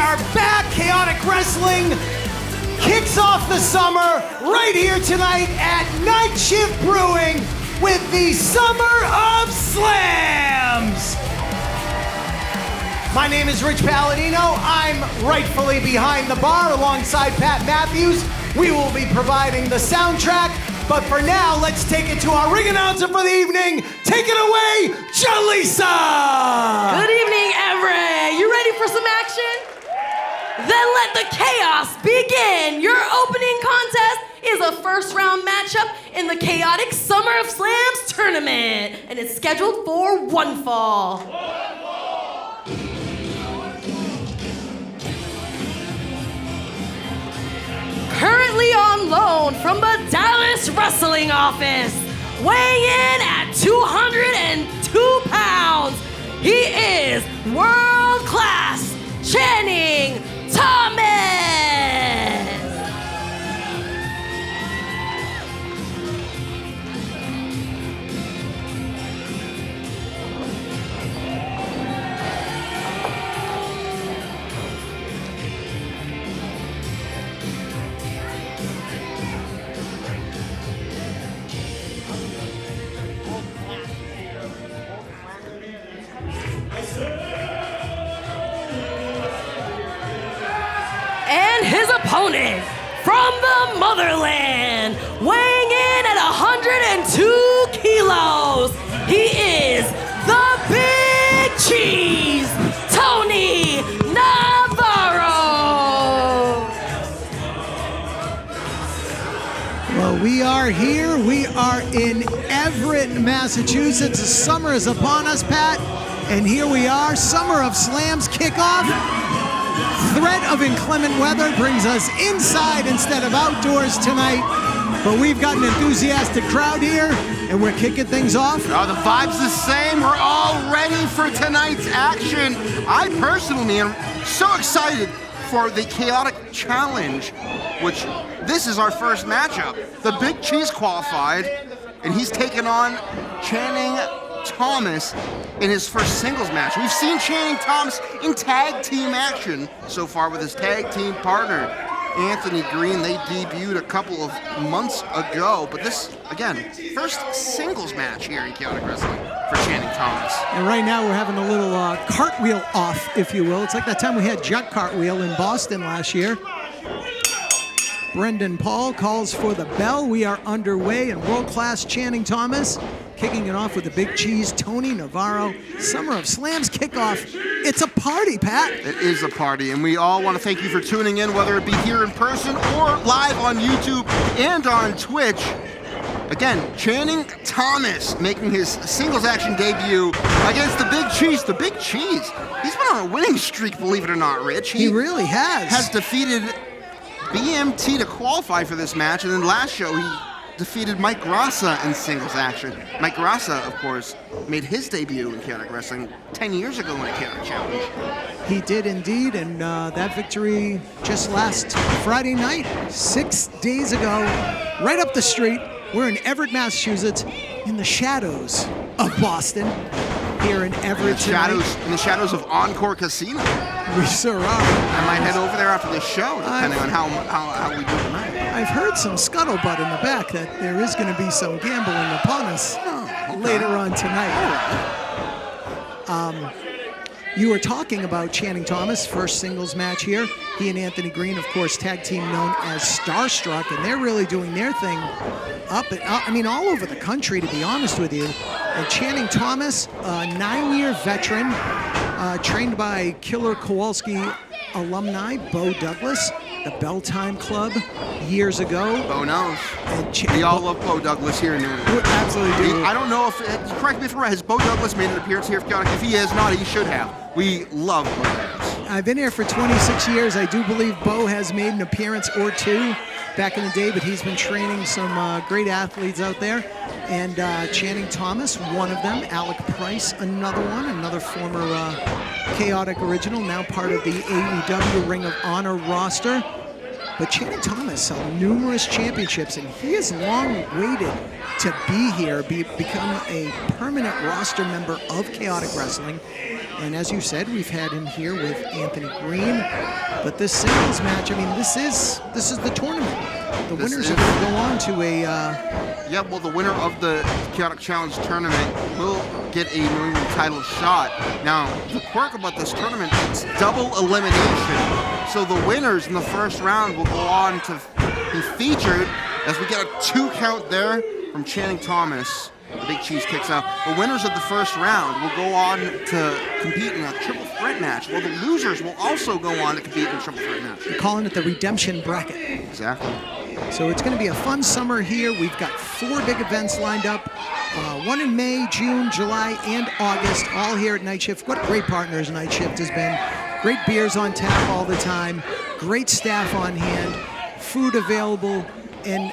are back. Chaotic Wrestling kicks off the summer right here tonight at Night Shift Brewing with the Summer of Slams. My name is Rich Palladino. I'm rightfully behind the bar alongside Pat Matthews. We will be providing the soundtrack, but for now, let's take it to our ring announcer for the evening. Take it away, Jaleesa! Good evening, Everett. You ready for some action? Then let the chaos begin. Your opening contest is a first-round matchup in the Chaotic Summer of Slams tournament, and it's scheduled for one fall. Currently on loan from the Dallas Wrestling Office, weighing in at 202 pounds, he is world-class Channing Thomas! And his opponent from the motherland, weighing in at 102 kilos, he is the Big Cheese, Tony Navarro. Well, we are here. We are in Everett, Massachusetts. The summer is upon us, Pat. And here we are, Summer of Slams kickoff. Threat of inclement weather brings us inside instead of outdoors tonight. But we've got an enthusiastic crowd here, and we're kicking things off. Oh, the vibe's the same. We're all ready for tonight's action. I personally am so excited for the Chaotic Challenge, which this is our first matchup. The Big Cheese qualified, and he's taking on Channing Thomas in his first singles match. We've seen Channing Thomas in tag team action so far with his tag team partner, Anthony Green. They debuted a couple of months ago, but this, again, first singles match here in Chaotic Wrestling for Channing Thomas. And right now we're having a little cartwheel off, if you will. It's like that time we had Jet Cartwheel in Boston last year. Brendan Paul calls for the bell. We are underway, and world-class Channing Thomas kicking it off with the Big Cheese, Tony Navarro. Summer of Slams kickoff. It's a party, Pat. It is a party, and we all want to thank you for tuning in, whether it be here in person or live on YouTube and on Twitch. Again, Channing Thomas making his singles action debut against the Big Cheese. The Big Cheese, he's been on a winning streak, believe it or not, Rich. He really has. Has defeated BMT to qualify for this match, and then last show he defeated Mike Grassa in singles action. Mike Grassa, of course, made his debut in Chaotic Wrestling 10 years ago in a Chaotic Challenge. He did indeed, and that victory just last Friday night, 6 days ago, right up the street. We're in Everett, Massachusetts, in the shadows of Boston, here in Everett tonight. In the shadows of Encore Casino. We sure are. I might head over there after this show, depending on how we do tonight. I've heard some scuttlebutt in the back that there is going to be some gambling upon us later on tonight. You were talking about Channing Thomas, first singles match here. He and Anthony Green, of course, tag team known as Starstruck, and they're really doing their thing all over the country, to be honest with you. And Channing Thomas, a 9-year veteran, trained by Killer Kowalski alumni, Bo Douglas, the Bell Time Club years ago. Bo knows. We all love Bo Douglas here in New England. We absolutely do. I don't know if, correct me if I'm right, has Bo Douglas made an appearance here for Chaotic? If he has not, he should have. We love Bo Douglas. I've been here for 26 years. I do believe Bo has made an appearance or two back in the day, but he's been training some great athletes out there. And Channing Thomas, one of them. Alec Price, another one. Another former Chaotic original, now part of the AEW Ring of Honor roster. But Channing Thomas held numerous championships, and he has long waited to be here, become a permanent roster member of Chaotic Wrestling. And as you said, we've had him here with Anthony Green. But this singles match, I mean, this is the tournament. The winners are going to go on to a... Yeah, well, the winner of the Chaotic Challenge tournament will get a New England title shot. Now, the quirk about this tournament, it's double elimination. So the winners in the first round will go on to be featured as we get a 2 count there from Channing Thomas. The Big Cheese kicks out. The winners of the first round will go on to compete in a triple threat match, while the losers will also go on to compete in a triple threat match. We're calling it the redemption bracket. Exactly. So it's going to be a fun summer here. We've got 4 big events lined up. One in May, June, July, and August, all here at Night Shift. What great partners Night Shift has been. Great beers on tap all the time. Great staff on hand. Food available. And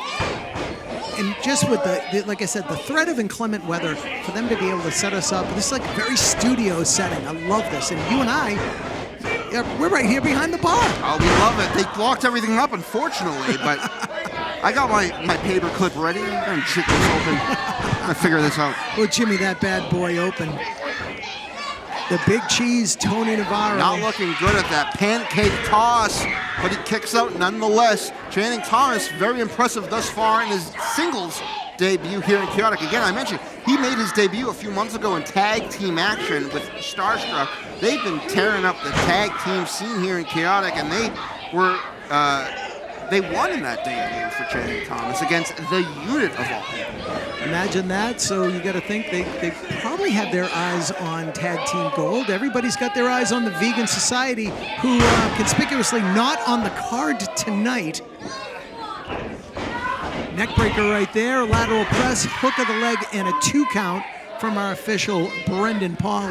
just with the, like I said, the threat of inclement weather, for them to be able to set us up, this is like a very studio setting. I love this. And you and I, we're right here behind the bar. Oh, we love it. They blocked everything up, unfortunately, but I got my paper clip ready. I'm going to check this open. I'm going to figure this out. Well, Jimmy, that bad boy open. The Big Cheese, Tony Navarro. Not looking good at that pancake toss, but he kicks out nonetheless. Channing Thomas, very impressive thus far in his singles debut here in Chaotic. Again, I mentioned he made his debut a few months ago in tag team action with Starstruck. They've been tearing up the tag team scene here in Chaotic, and they won in that debut for Channing Thomas against the Unit of all people. Imagine that. So you got to think they probably had their eyes on Tag Team Gold. Everybody's got their eyes on the Vegan Society, who conspicuously not on the card tonight. Neckbreaker right there, lateral press, hook of the leg, and a 2 count from our official Brendan Paul.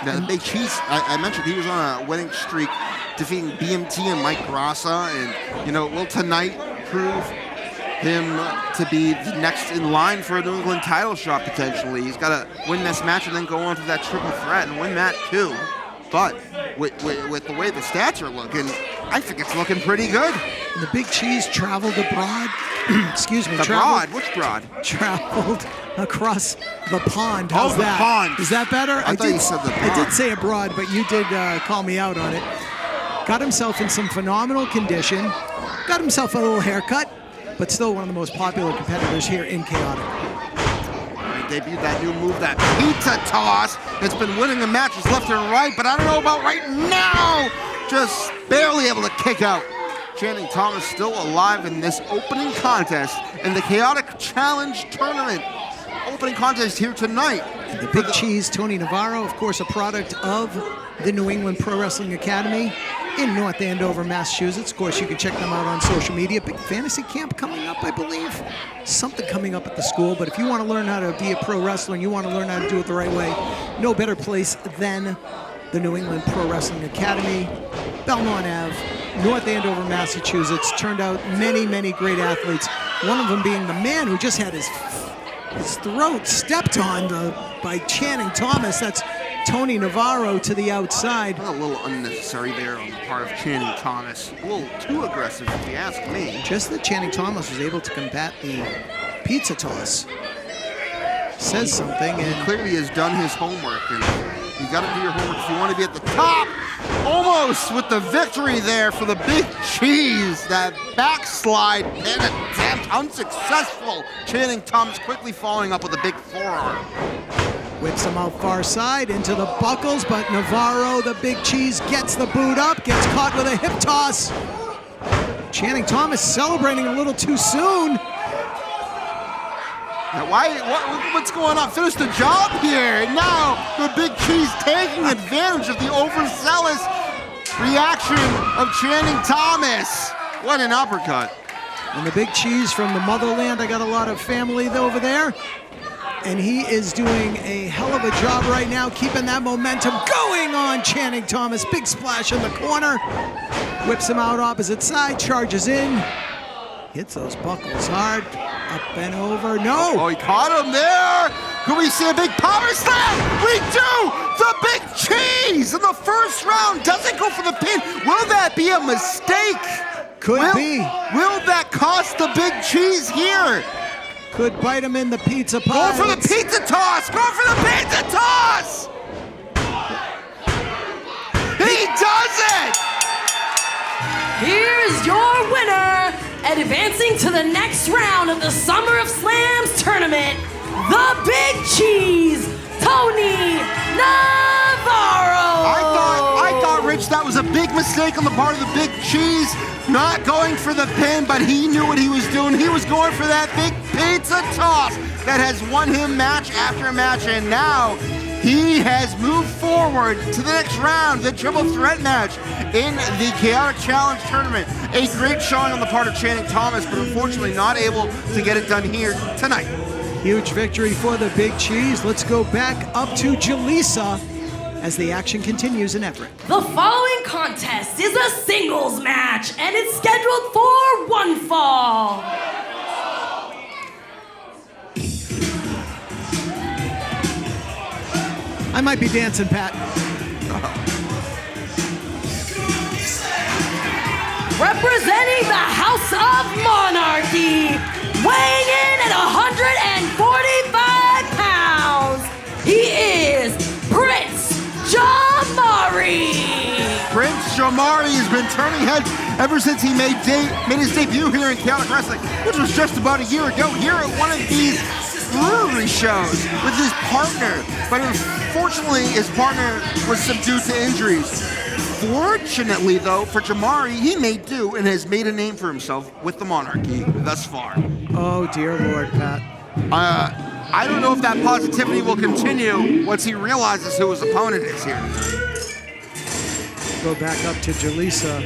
The Big Cheese, I mentioned he was on a winning streak, defeating BMT and Mike Grassa, and will tonight prove him to be the next in line for a New England title shot potentially. He's got to win this match and then go on to that triple threat and win that too. But with the way the stats are looking, I think it's looking pretty good. And the Big Cheese traveled abroad. Excuse me. The broad? Which broad? Traveled across the pond. How's the that? pond. Is that better? I thought you said the pond. I did say abroad, but you did call me out on it. Got himself in some phenomenal condition. Got himself a little haircut, but still one of the most popular competitors here in Chaotic. He debuted that new move, that pizza toss. It's been winning the matches left and right, but I don't know about right now. Just barely able to kick out. Channing Thomas still alive in this opening contest in the Chaotic Challenge Tournament. Opening contest here tonight. And the Big Cheese, Tony Navarro, of course, a product of the New England Pro Wrestling Academy in North Andover, Massachusetts. Of course, you can check them out on social media. Big fantasy camp coming up, I believe. Something coming up at the school. But if you want to learn how to be a pro wrestler and you want to learn how to do it the right way, no better place than the New England Pro Wrestling Academy, Belmont Ave, North Andover, Massachusetts. Turned out many, many great athletes. One of them being the man who just had his throat stepped on by Channing Thomas. That's Tony Navarro to the outside. A little unnecessary there on the part of Channing Thomas. A little too aggressive, if you ask me. Just that Channing Thomas was able to combat the pizza toss says something. And he clearly has done his homework, and you got to do your homework if you want to be at the top. Almost with the victory there for the Big Cheese. That backslide and attempt unsuccessful. Channing Thomas quickly following up with a big forearm. Whips him out far side into the buckles, but Navarro, the Big Cheese, gets the boot up, gets caught with a hip toss. Channing Thomas celebrating a little too soon. Now what's going on? Finish the job here. Now the Big Cheese taking advantage of the overzealous reaction of Channing Thomas. What an uppercut. And the Big Cheese from the motherland, I got a lot of family over there. And he is doing a hell of a job right now, keeping that momentum going on Channing Thomas. Big splash in the corner. Whips him out opposite side, charges in. Hits those buckles hard. Up and over. No! Oh, he caught him there. Could we see a big power slam? We do! The Big Cheese in the first round doesn't go for the pin. Will that be a mistake? Could be. Will that cost the Big Cheese here? Could bite him in the pizza pie. Go for the pizza toss! Go for the pizza toss! He does it! Here's your winner, advancing to the next round of the Summer of Slams tournament, the Big Cheese, Tony Navarro. I thought, Rich, that was a big mistake on the part of the Big Cheese, not going for the pin, but he knew what he was doing. He was going for that big pizza toss that has won him match after match, and now he has moved forward to the next round, the triple threat match in the Chaotic Challenge tournament. A great showing on the part of Channing Thomas, but unfortunately not able to get it done here tonight. Huge victory for the Big Cheese. Let's go back up to Jaleesa as the action continues in Everett. The following contest is a singles match, and it's scheduled for one fall. I might be dancing, Pat. Representing the House of Monarchy, weighing in at 145 pounds, he is Prince Jamari. Prince Jamari has been turning heads ever since he made his debut here in Chaotic Wrestling, which was just about a year ago, here at one of these brewery shows with his partner. But unfortunately, his partner was subdued to injuries. Fortunately, though, for Jamari, he made do and has made a name for himself with the Monarchy thus far. Oh, dear Lord, Pat. I don't know if that positivity will continue once he realizes who his opponent is here. Go back up to Jaleesa.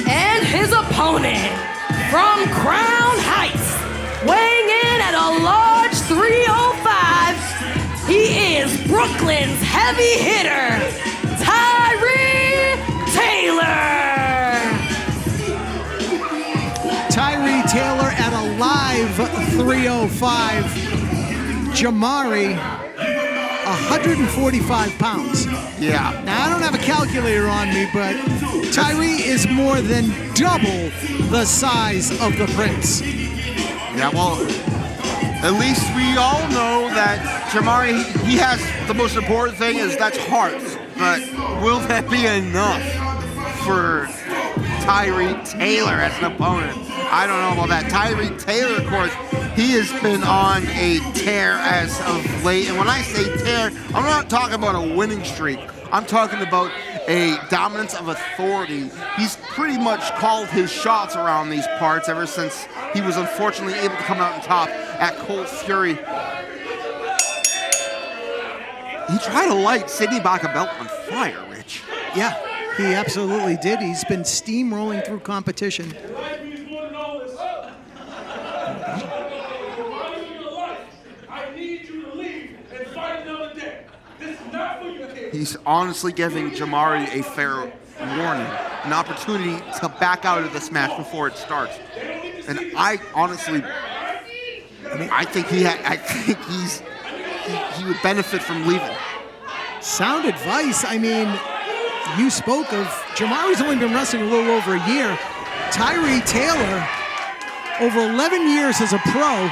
And his opponent from Crown Heights, weighing in at a large 305, he is Brooklyn's heavy hitter, Tyree Taylor. Tyree Taylor at a live 305. Jamari, 145 pounds. Yeah. Now, I don't have a calculator on me, but Tyree is more than double the size of the Prince. Yeah, well, at least we all know that Jamari, he has the most important thing is that's heart. But will that be enough for Tyree Taylor as an opponent? I don't know about that. Tyree Taylor, of course, he has been on a tear as of late. And when I say tear, I'm not talking about a winning streak. I'm talking about a dominance of authority. He's pretty much called his shots around these parts ever since he was unfortunately able to come out on top at Cold Fury. He tried to light Sidney Bakabelt on fire, Rich. Yeah, he absolutely did. He's been steamrolling through competition. He's honestly giving Jamari a fair warning, an opportunity to back out of this match before it starts. And I honestly, I think he would benefit from leaving. Sound advice. I mean, you spoke of Jamari's only been wrestling a little over a year. Tyree Taylor, over 11 years as a pro,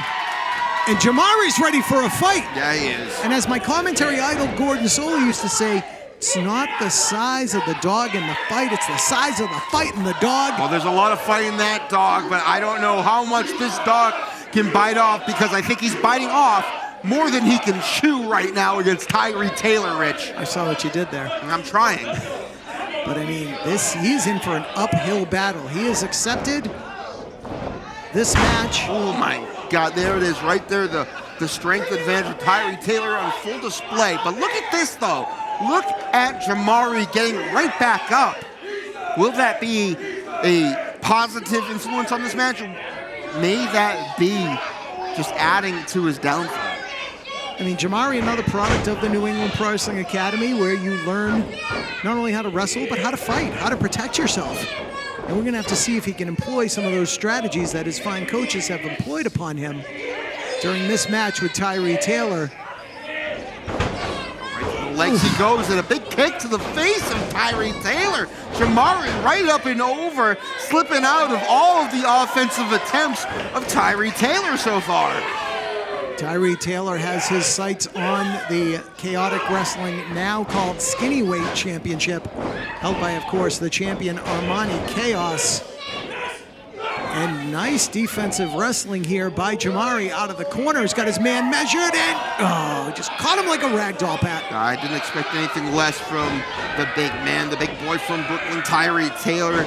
and Jamari's ready for a fight. Yeah, he is. And as my commentary idol Gordon Solie used to say, it's not the size of the dog in the fight, it's the size of the fight in the dog. Well, there's a lot of fight in that dog, but I don't know how much this dog can bite off, because I think he's biting off more than he can chew right now against Tyree Taylor, Rich. I saw what you did there. And I'm trying. But I mean, he's in for an uphill battle. He has accepted this match. Oh my God, there it is right there, the strength advantage of Tyree Taylor on full display. But look at this though. Look at Jamari getting right back up. Will that be a positive influence on this match? Or may that be just adding to his downfall? I mean, Jamari, another product of the New England Pro Wrestling Academy, where you learn not only how to wrestle, but how to fight, how to protect yourself. And we're going to have to see if he can employ some of those strategies that his fine coaches have employed upon him during this match with Tyree Taylor. Right to the legs he goes, and a big kick to the face of Tyree Taylor. Jamari right up and over, slipping out of all of the offensive attempts of Tyree Taylor so far. Tyree Taylor has his sights on the Chaotic Wrestling, now called Skinny Weight Championship, held by, of course, the champion Armani Chaos. And nice defensive wrestling here by Jamari out of the corner. He's got his man measured and, just caught him like a ragdoll, Pat. I didn't expect anything less from the big man, the big boy from Brooklyn, Tyree Taylor,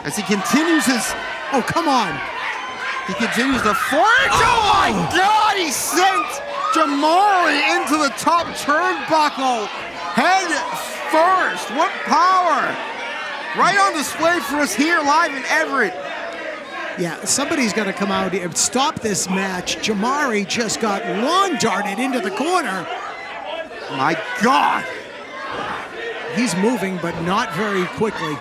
as he continues his... Oh, come on. He continues to forge. Oh my God! He sent Jamari into the top turnbuckle, head first. What power! Right on display for us here live in Everett. Yeah, somebody's got to come out here and stop this match. Jamari just got lawn darted into the corner. My God! He's moving, but not very quickly.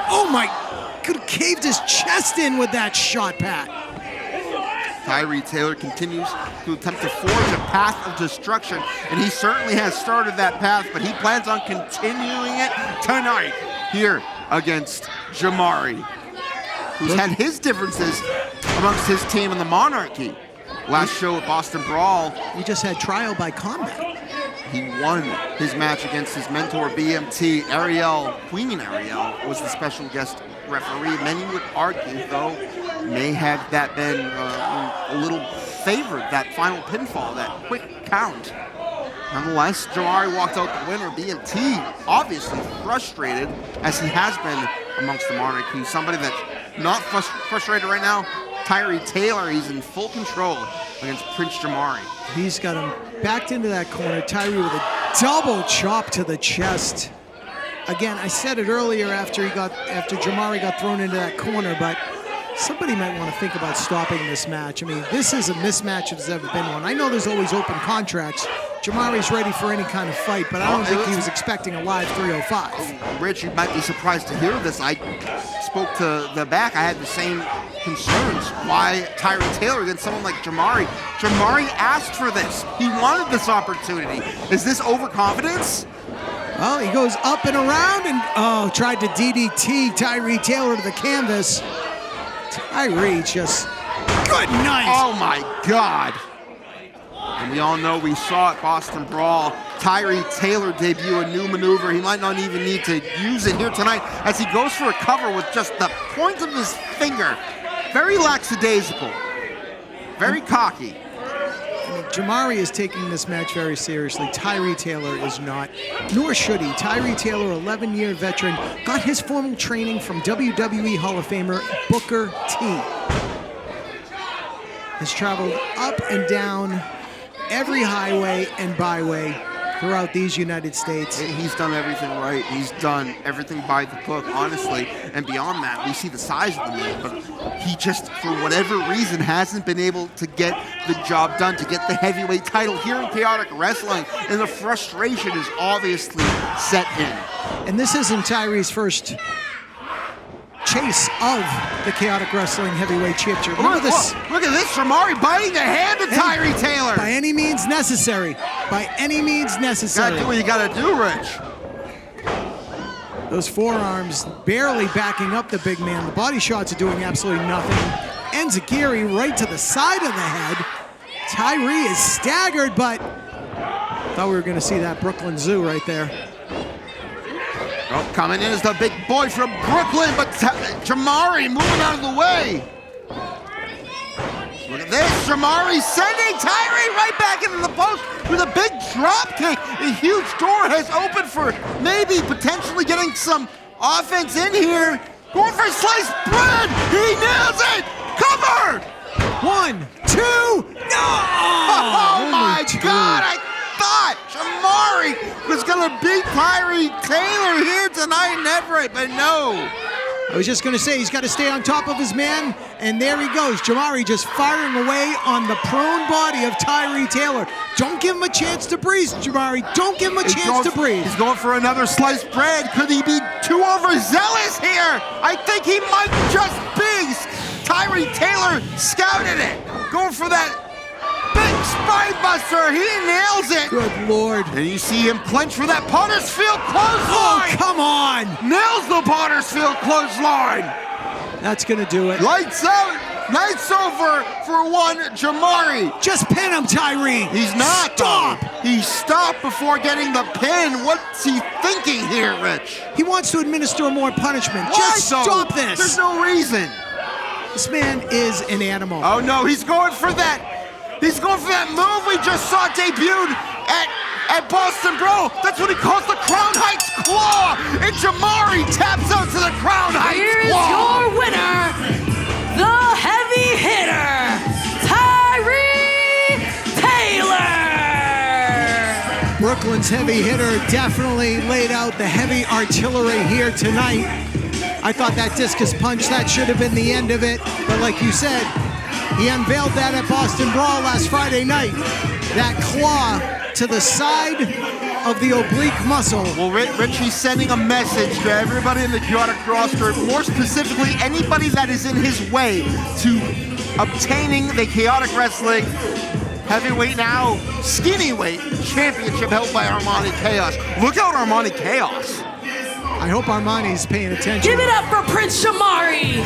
Oh my! Could have caved his chest in with that shot, Pat. Tyree Taylor continues to attempt to forge a path of destruction, and he certainly has started that path, but he plans on continuing it tonight here against Jamari, who's had his differences amongst his team in the Monarchy. Last show at Boston Brawl, he just had trial by combat. He won his match against his mentor, BMT. Queen Ariel was the special guest referee. Many would argue, though, may have that been a little favored, that final pinfall, that quick count. Nonetheless, Jamari walked out the winner. BMT obviously frustrated, as he has been amongst the Monarchy. Somebody that's not frustrated right now, Tyree Taylor. He's in full control against Prince Jamari. He's got him backed into that corner. Tyree with a double chop to the chest. Again, I said it earlier after Jamari got thrown into that corner, but somebody might want to think about stopping this match. I mean, this is a mismatch if there's ever been one. I know there's always open contracts. Jamari's ready for any kind of fight, but I don't think he was expecting a live 305. Rich, you might be surprised to hear this. I spoke to the back. I had the same concerns. Why Tyree Taylor against someone like Jamari? Jamari asked for this. He wanted this opportunity. Is this overconfidence? Well, he goes up and around and, tried to DDT Tyree Taylor to the canvas. Tyree just, good night. Oh my God. And we all know, we saw at Boston Brawl, Tyree Taylor debut a new maneuver. He might not even need to use it here tonight, as he goes for a cover with just the point of his finger. Very lackadaisical, very cocky. I mean, Jamari is taking this match very seriously. Tyree Taylor is not, nor should he. Tyree Taylor, 11-year veteran, got his formal training from WWE Hall of Famer Booker T. Has traveled up and down every highway and byway throughout these United States. He's done everything right. He's done everything by the book, honestly. And beyond that, we see the size of the man, but he just, for whatever reason, hasn't been able to get the job done, to get the heavyweight title here in Chaotic Wrestling. And the frustration is obviously set in. And this isn't Tyree's first chase of the Chaotic Wrestling Heavyweight Championship. Remember this? Look at this, Jamari biting the hand of Tyree Taylor. By any means necessary. By any means necessary. Gotta do what you gotta do, Rich. Those forearms barely backing up the big man. The body shots are doing absolutely nothing. Enziguri right to the side of the head. Tyree is staggered, but thought we were gonna see that Brooklyn Zoo right there. Oh, coming in is the big boy from Brooklyn, but Jamari moving out of the way. Look at this, Jamari sending Tyree right back into the post with a big drop kick. A huge door has opened for maybe potentially getting some offense in here. Going for sliced bread, he nails it. Cover! 1, 2, no! Oh my God! I thought Jamari was gonna beat Tyree Taylor here tonight in Everett, but no. I was just gonna say, he's gotta stay on top of his man, and there he goes. Jamari just firing away on the prone body of Tyree Taylor. Don't give him a chance to breathe, Jamari. Don't give him a chance to breathe. He's going for another sliced bread. Could he be too overzealous here? I think he might just be. Tyree Taylor scouted it. Going for that big spine buster. He nails it. Good Lord. And you see him clench for that Pottersfield Oh, clothesline. come on. Nails the Pottersfield clothesline. That's gonna do it. Lights out. Night's over for one Jamari. Just pin him, Tyree. He's not. Stop. Though. He stopped before getting the pin. What's he thinking here, Rich? He wants to administer more punishment. Why Just so? stop this. There's no reason. This man is an animal. Oh no, he's going for that. He's going for that move we just saw debuted at Boston Bro. That's what he calls the Crown Heights Claw. And Jamari taps out to the Crown Heights Here's Claw. your winner, the heavy hitter, Tyree Taylor. Brooklyn's heavy hitter definitely laid out the heavy artillery here tonight. I thought that discus punch, that should have been the end of it. But like you said, he unveiled that at Boston Brawl last Friday night. That claw to the side of the oblique muscle. Well, Rich, he's sending a message to everybody in the chaotic roster, more specifically anybody that is in his way to obtaining the Chaotic Wrestling heavyweight now skinny weight championship held by Armani Chaos. Look out, Armani Chaos. I hope Armani's paying attention. Give it up for Prince Jamari.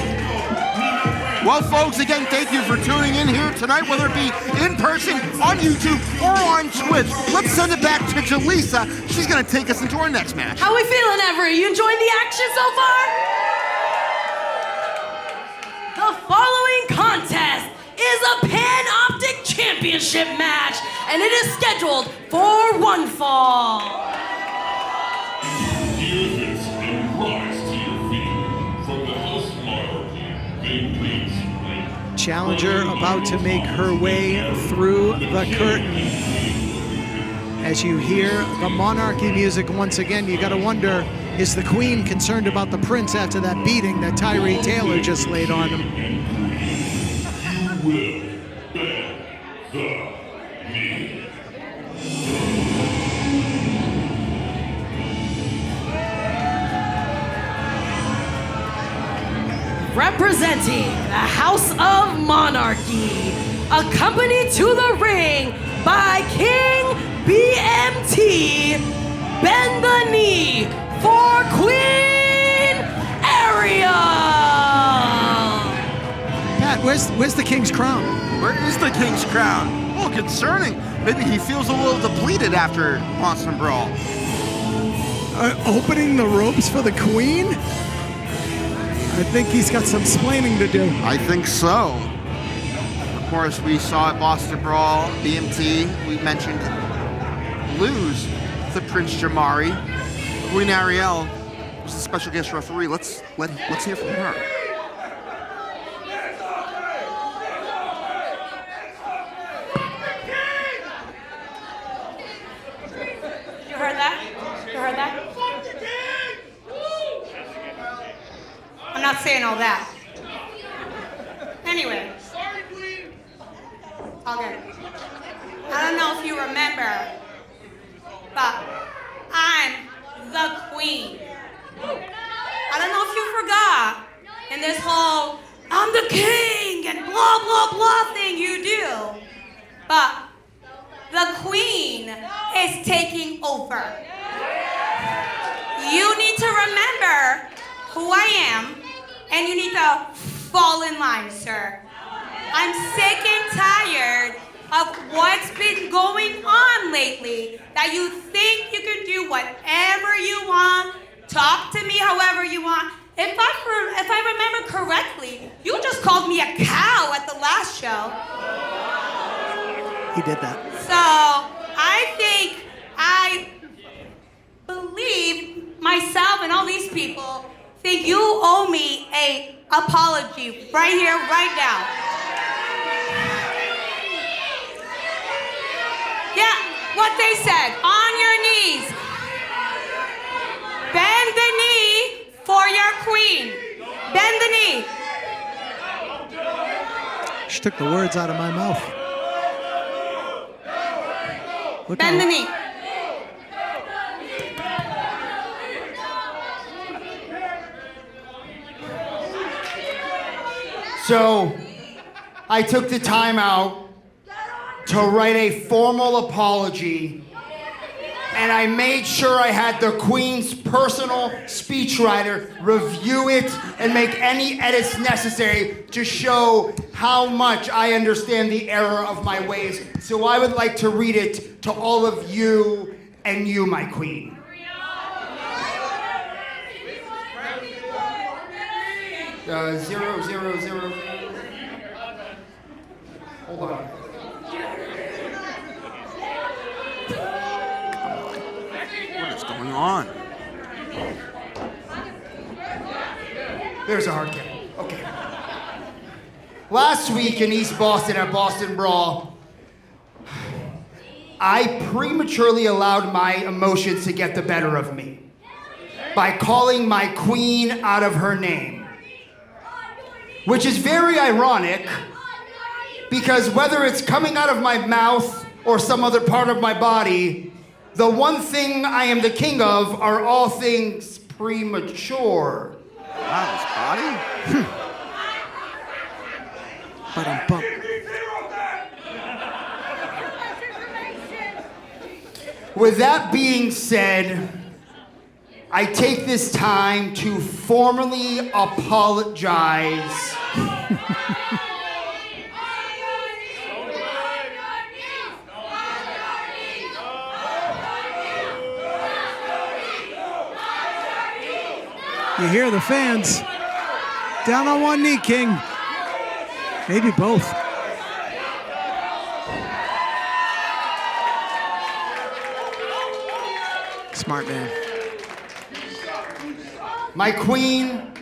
Well, folks, again, thank you for tuning in here tonight, whether it be in person, on YouTube, or on Twitch. Let's send it back to Jaleesa. She's going to take us into our next match. How we feeling, Everett? You enjoying the action so far? The following contest is a Pan-Optic Championship match, and it is scheduled for one fall. Challenger about to make her way through the curtain. As you hear the Monarchy music once again, you gotta wonder, is the Queen concerned about the Prince after that beating that Tyree Taylor just laid on him? You will bend the knee. Representing the House of Monarchy, accompanied to the ring by King BMT, bend the knee for Queen Ariel. Pat, where's the King's crown? Where is the King's crown? Oh, concerning. Maybe he feels a little depleted after Boston Brawl. Opening the ropes for the Queen? I think he's got some splaining to do. I think so. Of course, we saw at Boston Brawl, BMT, we mentioned, lose to Prince Jamari. Queen Ariel was the special guest referee. Let's hear from her. You heard that? You heard that? I'm not saying all that. Anyway. Okay. I don't know if you remember, but I'm the queen. I don't know if you forgot in this whole I'm the king and blah, blah, blah thing you do. But the queen is taking over. You need to remember who I am, and you need to fall in line, sir. I'm sick and tired of what's been going on lately, that you think you can do whatever you want, talk to me however you want. If I remember correctly, you just called me a cow at the last show. He did that. So I believe myself and all these people think you owe me a apology right here, right now. Yeah, what they said, on your knees. Bend the knee for your queen. Bend the knee. She took the words out of my mouth. Look Bend the how- knee. So, I took the time out to write a formal apology, and I made sure I had the Queen's personal speechwriter review it and make any edits necessary to show how much I understand the error of my ways. So I would like to read it to all of you and you, my Queen. Zero, zero, zero. Hold on. What is going on? There's a hard cap. Okay. Last week in East Boston at Boston Brawl, I prematurely allowed my emotions to get the better of me by calling my queen out of her name. Which is very ironic, because whether it's coming out of my mouth or some other part of my body, the one thing I am the king of are all things premature. Wow, his body? Ba-dum-bum. With that being said, I take this time to formally apologize. You hear the fans. Down on one knee, King. Maybe both. Smart man. My queen,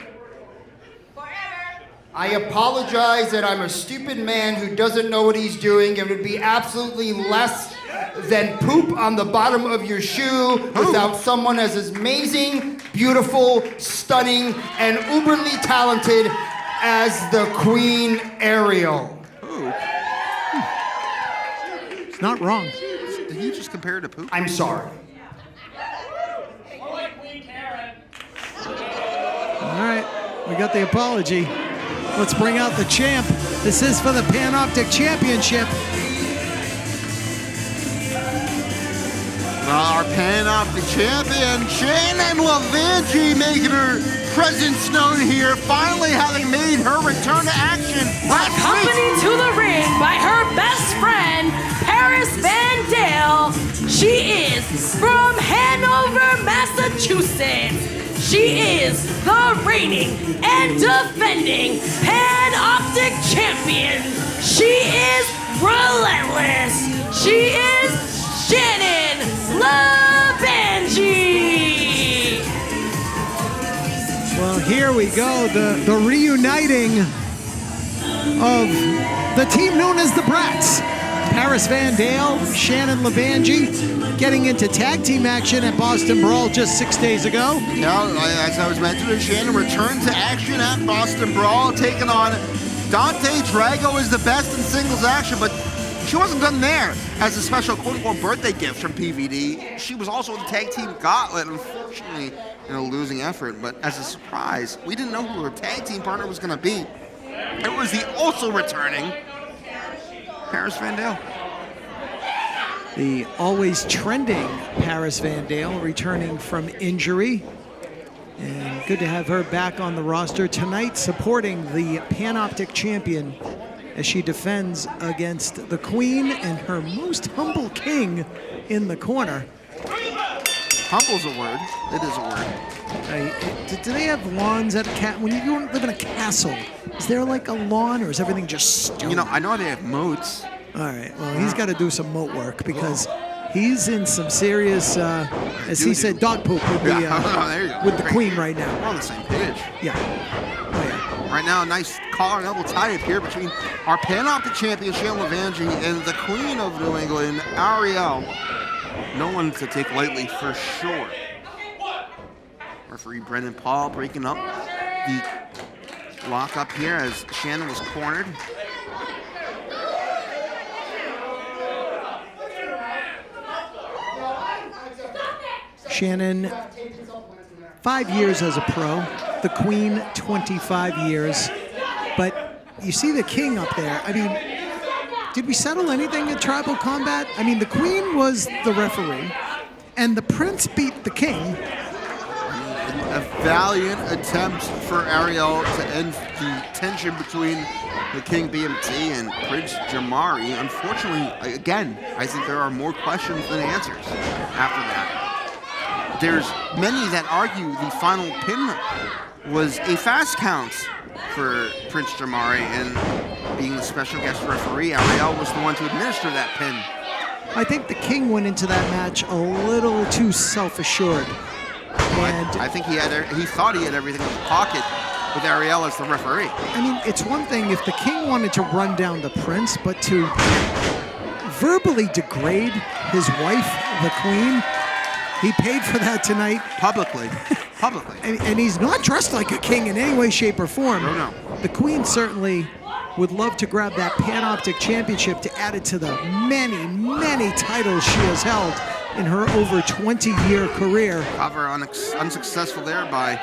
I apologize that I'm a stupid man who doesn't know what he's doing and would be absolutely less than poop on the bottom of your shoe without someone as amazing, beautiful, stunning, and uberly talented as the Queen Ariel. It's not wrong. Did you just compare it to poop? I'm sorry. All right, we got the apology. Let's bring out the champ. This is for the Panoptic Championship. Our Panoptic champion, Shannon Levanchi, making her presence known here, finally having made her return to action last week. Accompanied to the ring by her best friend, Paris Van Dale. She is from Hanover, Massachusetts. She is the reigning and defending Panoptic champion. She is relentless. She is Shannon Levanchi. Well, here we go, the reuniting of the team known as the Brats. Paris Van Dale, Shannon Levanchi, getting into tag team action at Boston Brawl just 6 days ago. Yeah, as I was mentioning, Shannon returned to action at Boston Brawl, taking on Dante Drago is the best in singles action, but she wasn't done there. As a special quote-unquote birthday gift from PVD, she was also in the tag team gauntlet, unfortunately in a losing effort. But as a surprise, we didn't know who her tag team partner was going to be. It was the also returning Paris Van Dale. The always trending Paris Van Dale returning from injury. And good to have her back on the roster tonight, supporting the Panoptic champion as she defends against the Queen and her most humble king in the corner. Humble's a word. It is a word. Do they have lawns at when you live in a castle? Is there like a lawn, or is everything just stone? You know, I know they have moats. All right. Well, he's got to do some moat work because he's in some serious, as he said, dog poop with the, there you go. with the Great. Queen right now. We're on the same page. Yeah. Oh yeah. Right now, a nice collar and elbow tie-up here between our Panoptic champion, Shannon Levanchi, and the Queen of New England, Ariel. No one to take lightly for sure. Referee Brendan Paul breaking up the lockup here as Shannon was cornered. Shannon, 5 years as a pro. The Queen, 25 years. But you see the King up there. I mean, did we settle anything at Tribal Combat? I mean, the Queen was the referee. And the Prince beat the King. A valiant attempt for Ariel to end the tension between the King BMT and Prince Jamari. Unfortunately, again, I think there are more questions than answers after that. There's many that argue the final pin was a fast count for Prince Jamari, and being the special guest referee, Ariel was the one to administer that pin. I think the King went into that match a little too self-assured. And I think he thought he had everything in his pocket with Ariel as the referee. I mean, it's one thing if the King wanted to run down the Prince, but to verbally degrade his wife, the Queen, he paid for that tonight. Publicly. And he's not dressed like a king in any way, shape, or form. No. The Queen certainly would love to grab that Panoptic Championship to add it to the many, many titles she has held in her over 20-year career. However, unsuccessful there by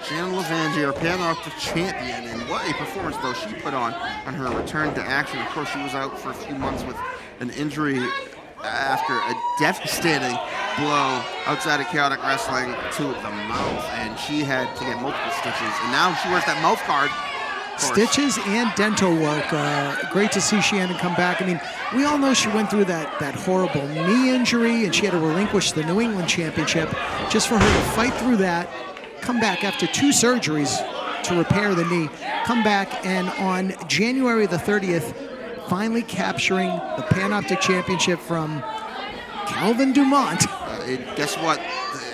Shannon Levangie, our Panoptic champion, and what a performance, though, she put on her return to action. Of course, she was out for a few months with an injury after a devastating blow outside of Chaotic Wrestling to the mouth, and she had to get multiple stitches, and now she wears that mouth guard. Stitches and dental work. Great to see Shannon come back. I mean, we all know she went through that horrible knee injury, and she had to relinquish the New England Championship. Just for her to fight through that, come back after 2 surgeries to repair the knee, come back, and on January the 30th, finally capturing the Panoptic Championship from Calvin Dumont. Guess what?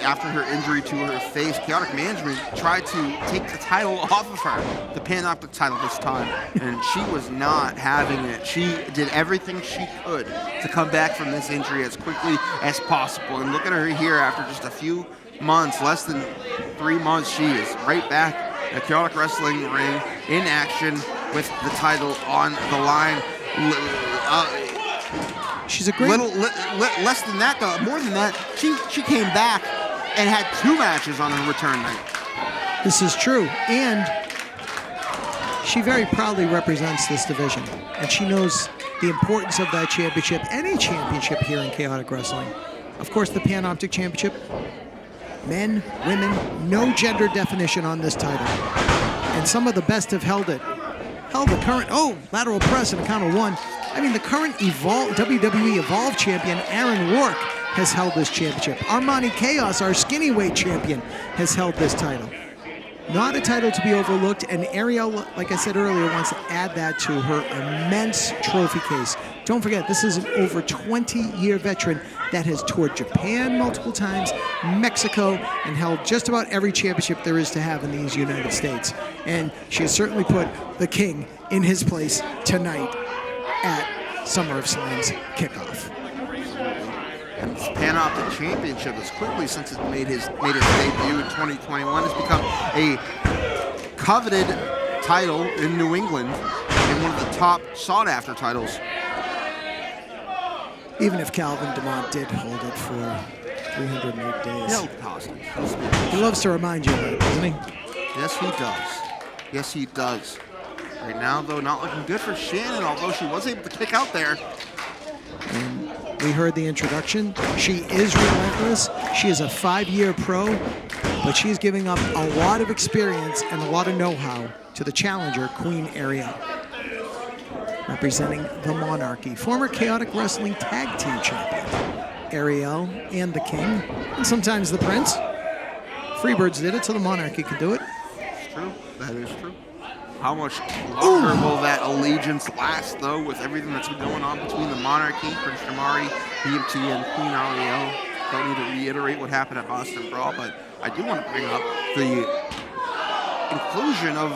After her injury to her face, Chaotic Management tried to take the title off of her, the Panoptic title this time, and she was not having it. She did everything she could to come back from this injury as quickly as possible. And look at her here after just a few months, less than 3 months, she is right back at Chaotic Wrestling ring in action with the title on the line. She's a great... less than that, though. More than that, she came back and had 2 matches on her return night. This is true, and she very proudly represents this division, and she knows the importance of that championship, any championship here in Chaotic Wrestling. Of course, the Panoptic Championship, men, women, no gender definition on this title, and some of the best have held it. Held the current, lateral press and a count of 1. I mean, the current WWE Evolve champion, Aaron Rourke, has held this championship. Armani Chaos, our skinny weight champion, has held this title. Not a title to be overlooked, and Ariel, like I said earlier, wants to add that to her immense trophy case. Don't forget, this is an over 20-year veteran that has toured Japan multiple times, Mexico, and held just about every championship there is to have in these United States. And she has certainly put the King in his place tonight at Summer of Slam's kickoff. And this Panoptic Championship has quickly, since it made its debut in 2021, has become a coveted title in New England and one of the top sought-after titles. Even if Calvin Dumont did hold it for 308 days. No, positive. He loves to remind you of it, doesn't he? Yes, he does. Yes, he does. Right now, though, not looking good for Shannon, although she was able to kick out there. And we heard the introduction. She is relentless. She is a 5-year pro, but she's giving up a lot of experience and a lot of know-how to the challenger, Queen Ariel. Representing the Monarchy, former Chaotic Wrestling Tag Team Champion, Ariel and the King, and sometimes the Prince. Freebirds did it, so the Monarchy could do it. It's true. That is true. How much longer will that allegiance last, though, with everything that's been going on between the Monarchy, Prince Jamari, BMT, and Queen Ariel? Don't need to reiterate what happened at Boston Brawl, but I do want to bring up the inclusion of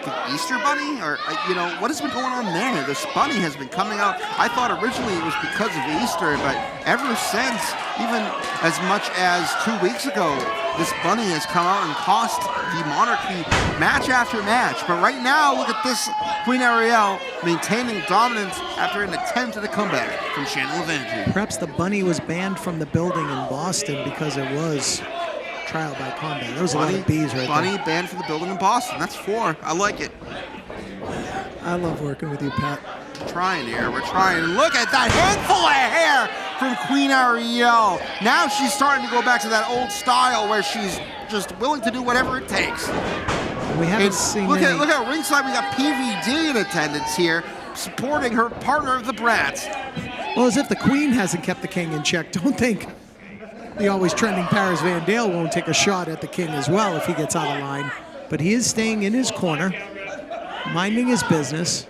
the Easter Bunny, or, what has been going on there? This bunny has been coming out. I thought originally it was because of Easter, but ever since, even as much as 2 weeks ago, this bunny has come out and cost the Monarchy match after match. But right now, look at this Queen Ariel maintaining dominance after an attempt at a comeback from Shannon Levangie. Perhaps the bunny was banned from the building in Boston because it was trial by combat. There was a lot of bees right there. Bunny banned from the building in Boston. That's 4. I like it. I love working with you, Pat. We're trying here. We're trying. Look at that handful of hair from Queen Ariel. Now she's starting to go back to that old style where she's just willing to do whatever it takes. We haven't seen look any. at ringside. We got PVD in attendance here, supporting her partner of the Brats. Well, as if the Queen hasn't kept the King in check. Don't think the always trending Paris Van Dale won't take a shot at the King as well if he gets out of line. But he is staying in his corner, minding his business,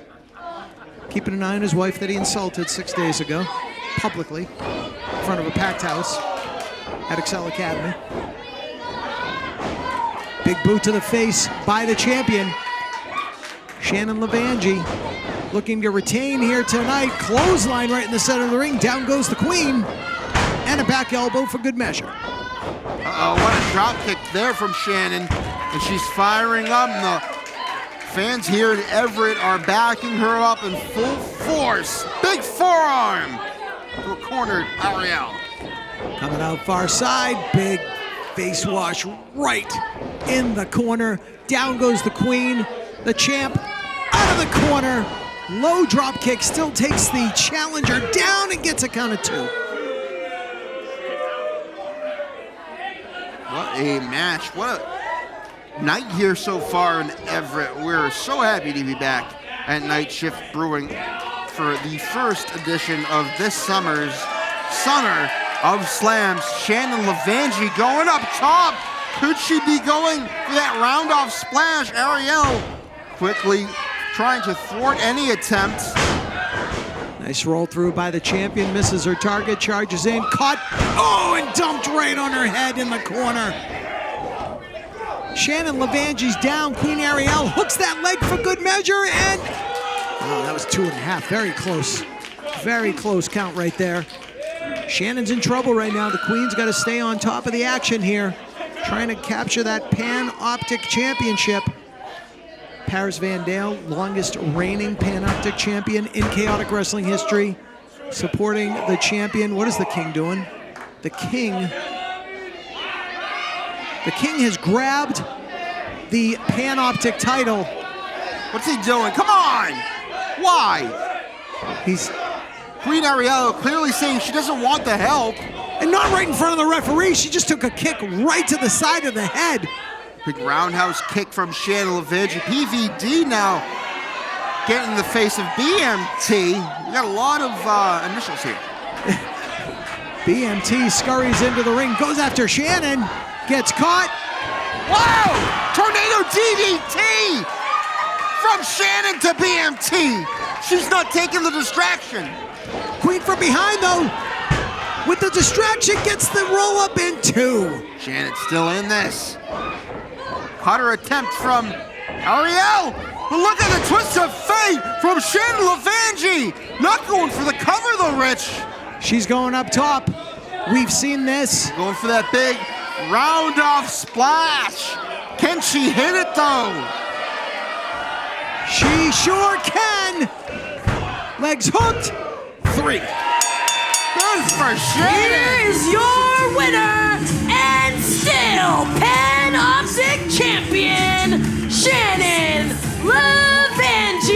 keeping an eye on his wife that he insulted 6 days ago, publicly, in front of a packed house at Excel Academy. Big boot to the face by the champion. Shannon Levangie looking to retain here tonight. Clothesline right in the center of the ring. Down goes the Queen. And a back elbow for good measure. Uh-oh, what a drop kick there from Shannon. And she's firing up. And the fans here in Everett are backing her up in full force. Big forearm to a cornered Ariel. Coming out far side. Big face wash right in the corner. Down goes the Queen. The champ out of the corner. Low drop kick, still takes the challenger down and gets a count of 2. What a match. What a night here so far in Everett. We're so happy to be back at Night Shift Brewing for the first edition of this summer's Summer of Slams. Shannon Levangie going up top. Could she be going for that round-off splash? Ariel quickly trying to thwart any attempt. Nice roll through by the champion, misses her target, charges in, caught, and dumped right on her head in the corner. Shannon Levangie's down, Queen Ariel hooks that leg for good measure, and that was 2.5, very close. Very close count right there. Shannon's in trouble right now. The Queen's got to stay on top of the action here, trying to capture that Pan-Optic Championship. Paris Van Dale, longest reigning Pan-Optic champion in chaotic wrestling history, supporting the champion. What is the King doing? The King has grabbed the Pan-Optic title. What's he doing? Come on! Why? Queen Ariel clearly saying she doesn't want the help. And not right in front of the referee. She just took a kick right to the side of the head. Big roundhouse kick from Shannon Levangie. PVD now getting in the face of BMT. We got a lot of initials here. BMT scurries into the ring, goes after Shannon, gets caught. Wow! Tornado DDT from Shannon to BMT. She's not taking the distraction. Queen from behind though, with the distraction, gets the roll up in 2. Shannon's still in this. Caught her attempt from Ariel, but look at the twist of fate from Shannon Levangie. Not going for the cover though, Rich. She's going up top. We've seen this. Going for that big round-off splash. Can she hit it though? She sure can. Legs hooked. 3. Good for Shannon. Here is your winner and still Pan-Optic champion, Shannon Levangie.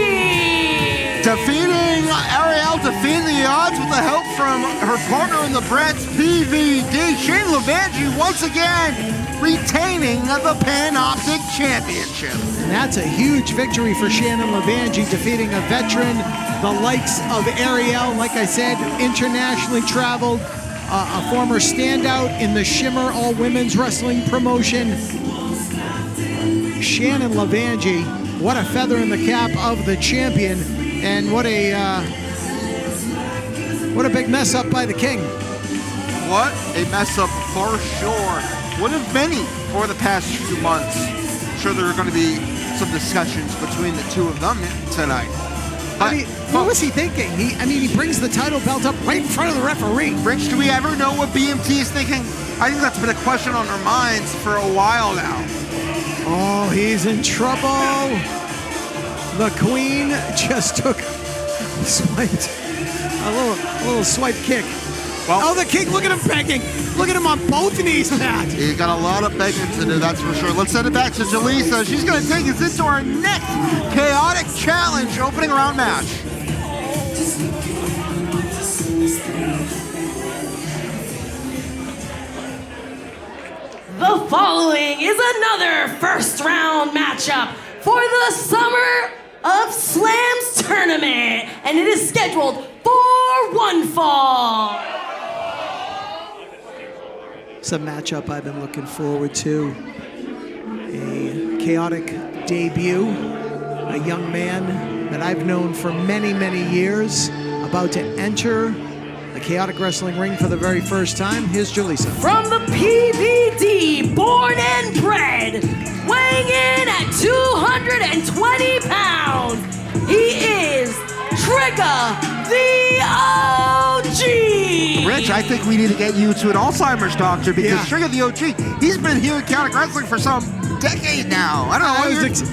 Defeating Ariel, defeating the odds with the help from her partner in the Brats, PVD. Shannon Levangie once again retaining the Pan-Optic Championship. And that's a huge victory for Shannon Levangie, defeating a veteran, the likes of Ariel, like I said, internationally traveled, a former standout in the Shimmer all-women's wrestling promotion. Shannon Levangie, what a feather in the cap of the champion, and what a big mess up by the King. What a mess up for sure. One of many for the past few months. I'm sure there are going to be some discussions between the two of them tonight. I mean, what was he thinking? He brings the title belt up right in front of the referee. Rich, do we ever know what BMT is thinking? I think that's been a question on our minds for a while now. Oh, he's in trouble. The Queen just took a little swipe kick. Well, the King, look at him begging. Look at him on both knees, Matt. He got a lot of begging to do, that's for sure. Let's send it back to Jaleesa. She's going to take us into our next Chaotic Challenge opening round match. The following is another first-round matchup for the Summer of Slams tournament, and it is scheduled for one fall. It's a matchup I've been looking forward to. A chaotic debut, a young man that I've known for many, many years, about to enter the chaotic wrestling ring for the very first time. Here's Jaleesa. From the PVD, born and bred, weighing in at 220 pounds, he is Trigger the OG. Rich, I think we need to get you to an Alzheimer's doctor because Yeah. Trigger the OG, he's been here in chaotic wrestling for some decade now. I don't know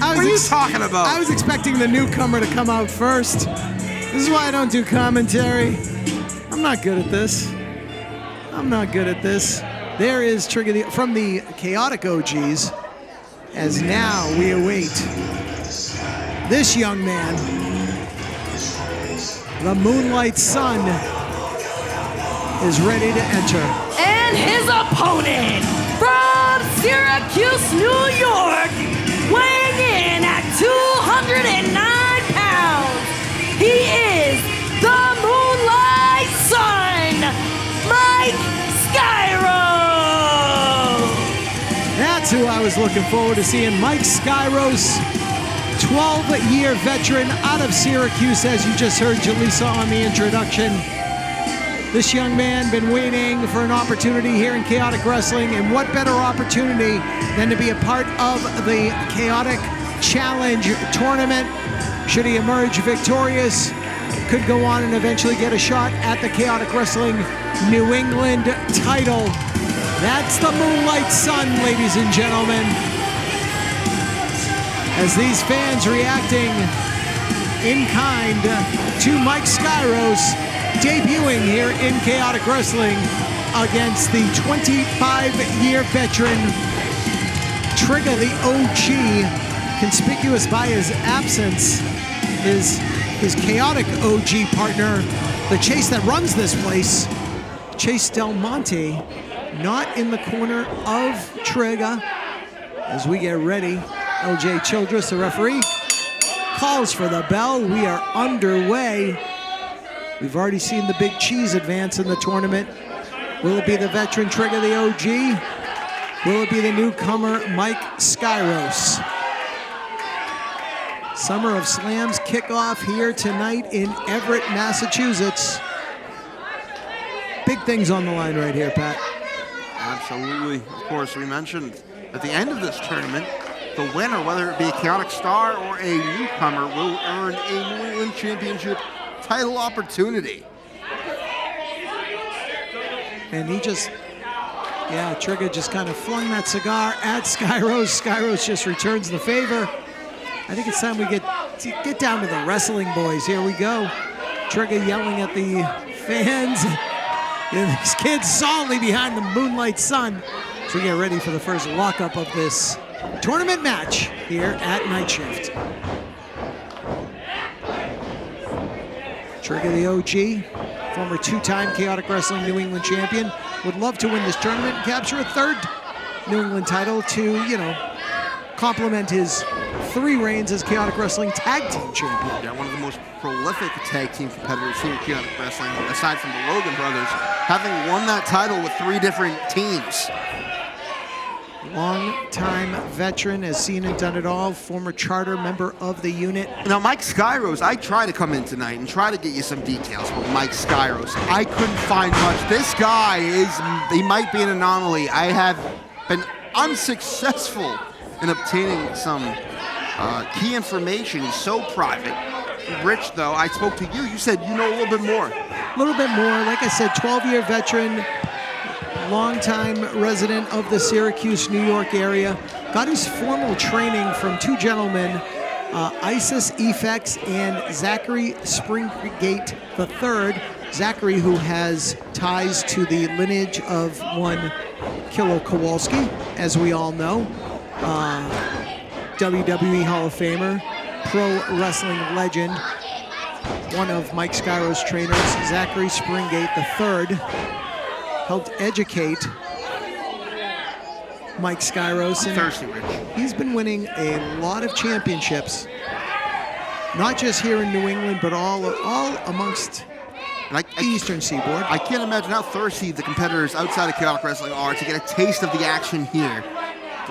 what are you talking about? I was expecting the newcomer to come out first. This is why I don't do commentary. I'm not good at this. There is Trigger from the chaotic OGs, as now we await this young man, the Moonlight Sun, is ready to enter. And his opponent from Syracuse, New York, weighing in at 209 pounds, he is the Moonlight Sun, Mike Skyro. That's who I was looking forward to seeing, Mike Skyros, 12-year veteran out of Syracuse, as you just heard Jaleesa on the introduction. This young man been waiting for an opportunity here in chaotic wrestling, and what better opportunity than to be a part of the Chaotic Challenge tournament. Should he emerge victorious, could go on and eventually get a shot at the Chaotic Wrestling New England title. That's the Moonlight Sun, ladies and gentlemen. As these fans reacting in kind to Mike Skyros debuting here in chaotic wrestling against the 25-year veteran Trigger the OG. Conspicuous by his absence is his chaotic OG partner, the Chase that runs this place, Chase Del Monte, not in the corner of Trigger. As we get ready, LJ Childress, the referee, calls for the bell. We are underway. We've already seen the Big Cheese advance in the tournament. Will it be the veteran Trigger the OG? Will it be the newcomer Mike Skyros? Summer of Slams kickoff here tonight in Everett, Massachusetts. Big things on the line right here, Pat. Absolutely. Of course, we mentioned at the end of this tournament, the winner, whether it be a chaotic star or a newcomer, will earn a New England Championship title opportunity. And he just, Trigger just kind of flung that cigar at Skyros. Skyros just returns the favor. I think it's time we get down to the wrestling, boys. Here we go. Trigger yelling at the fans. And these kids solidly behind the Moonlight Sun. So we get ready for the first lockup of this tournament match here at Night Shift. Trigger the OG, former two-time Chaotic Wrestling New England champion, would love to win this tournament and capture a third New England title to, complement his 3 reigns as Chaotic Wrestling Tag Team Champion. Yeah, one of the most prolific tag team competitors here in Chaotic Wrestling, aside from the Logan brothers, having won that title with 3 different teams. Long-time veteran, has seen and done it all, former charter member of the unit. Now, Mike Skyros, I tried to come in tonight and try to get you some details about Mike Skyros. I couldn't find much. This guy he might be an anomaly. I have been unsuccessful in obtaining some key information. He's so private. Rich, though, I spoke to you. You said you know a little bit more. A little bit more. Like I said, 12-year veteran, longtime resident of the Syracuse, New York area. Got his formal training from 2 gentlemen, Isis Effects and Zachary Springgate III. Zachary, who has ties to the lineage of one Killer Kowalski, as we all know. WWE Hall of Famer, pro wrestling legend, one of Mike Skyros' trainers, Zachary Springgate III, helped educate Mike Skyros. I'm thirsty, Rich. He's been winning a lot of championships, not just here in New England, but all amongst the Eastern Seaboard. I can't imagine how thirsty the competitors outside of chaotic wrestling are to get a taste of the action here.